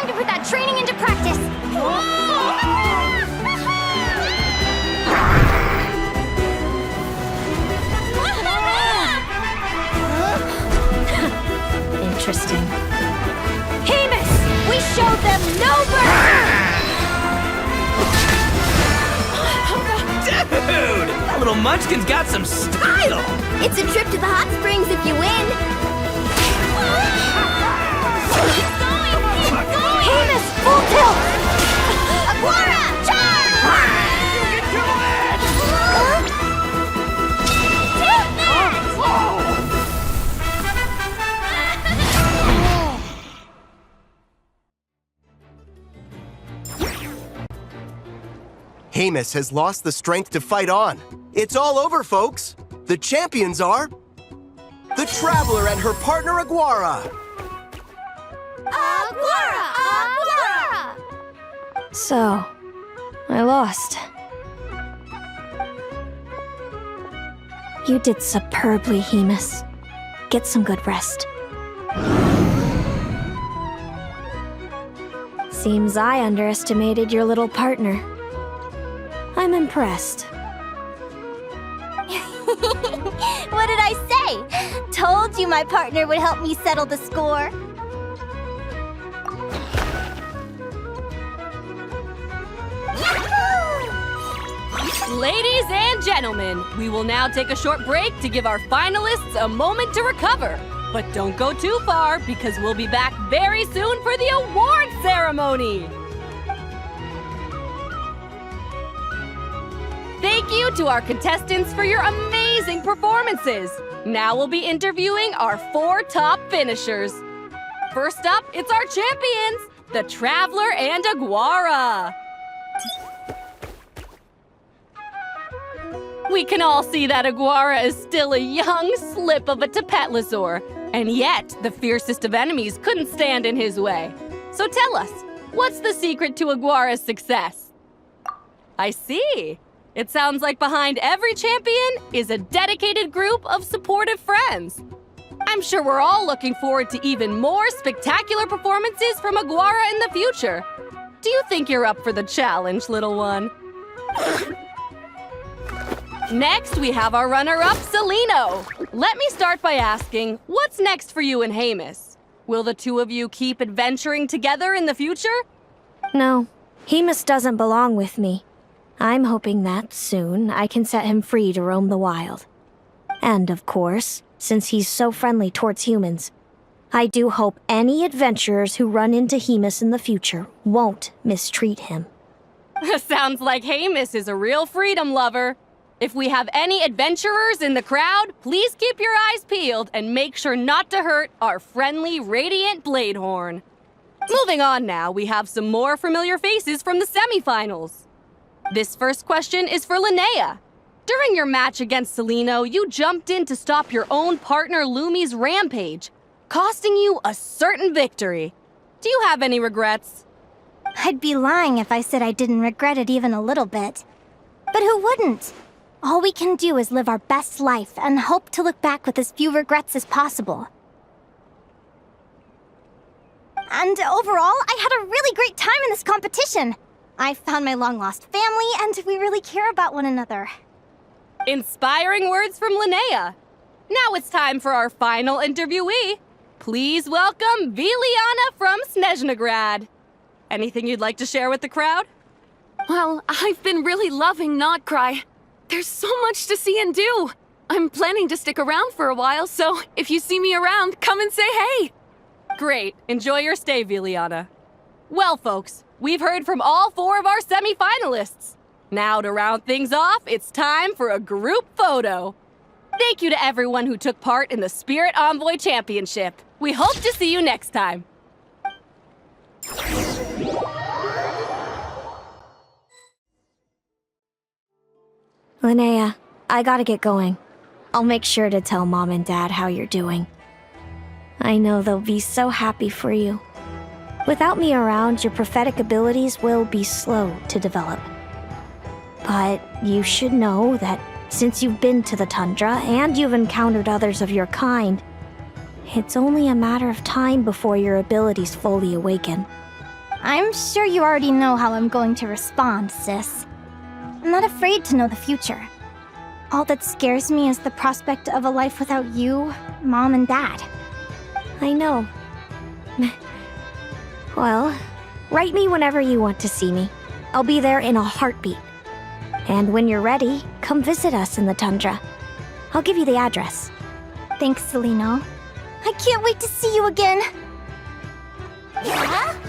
Put that training into practice! Interesting. Hemus! We showed them no mercy! Dude! That little munchkin's got some style! It's a trip to the hot springs if you win. Hemus, full tilt! Agora! Charge! You can do it! Take that! Hemus has lost the strength to fight on. It's all over, folks. The champions are the Traveler and her partner Aguara. Agora! Agora! So, I lost. You did superbly, Hemus. Get some good rest. Seems I underestimated your little partner. I'm impressed. What did I say? Told you my partner would help me settle the score. Ladies and gentlemen, we will now take a short break to give our finalists a moment to recover. But don't go too far, because we'll be back very soon for the award ceremony! Thank you to our contestants for your amazing performances! Now we'll be interviewing our 4 top finishers. First up, it's our champions, the Traveler and Aguara! We can all see that Aguara is still a young slip of a Tapetlosaur, and yet the fiercest of enemies couldn't stand in his way. So tell us, what's the secret to Aguara's success? I see. It sounds like behind every champion is a dedicated group of supportive friends. I'm sure we're all looking forward to even more spectacular performances from Aguara in the future. Do you think you're up for the challenge, little one? Next, we have our runner-up, Celino. Let me start by asking, what's next for you and Hemus? Will the two of you keep adventuring together in the future? No, Hemus doesn't belong with me. I'm hoping that soon I can set him free to roam the wild. And of course, since he's so friendly towards humans, I do hope any adventurers who run into Hemus in the future won't mistreat him. Sounds like Hemus is a real freedom lover. If we have any adventurers in the crowd, please keep your eyes peeled and make sure not to hurt our friendly, radiant Bladehorn. Moving on now, we have some more familiar faces from the semifinals. This first question is for Linea. During your match against Celino, you jumped in to stop your own partner Lumi's rampage, costing you a certain victory. Do you have any regrets? I'd be lying if I said I didn't regret it even a little bit. But who wouldn't? All we can do is live our best life and hope to look back with as few regrets as possible. And overall, I had a really great time in this competition. I found my long-lost family, and we really care about one another. Inspiring words from Linea. Now it's time for our final interviewee. Please welcome Viliana from Snezhnegrad. Anything you'd like to share with the crowd? Well, I've been really loving Nodcry. There's so much to see and do. I'm planning to stick around for a while, so if you see me around, come and say hey. Great. Enjoy your stay, Viliana. Well, folks, we've heard from all 4 of our semi-finalists. Now, to round things off, it's time for a group photo. Thank you to everyone who took part in the Spirit Envoy Championship. We hope to see you next time. Linea, I gotta get going. I'll make sure to tell Mom and Dad how you're doing. I know they'll be so happy for you. Without me around, your prophetic abilities will be slow to develop. But you should know that since you've been to the tundra and you've encountered others of your kind, it's only a matter of time before your abilities fully awaken. I'm sure you already know how I'm going to respond, sis. I'm not afraid to know the future. All that scares me is the prospect of a life without you, Mom, and Dad. I know. Well, write me whenever you want to see me. I'll be there in a heartbeat. And when you're ready, come visit us in the tundra. I'll give you the address. Thanks, Celino. I can't wait to see you again! Yahoo!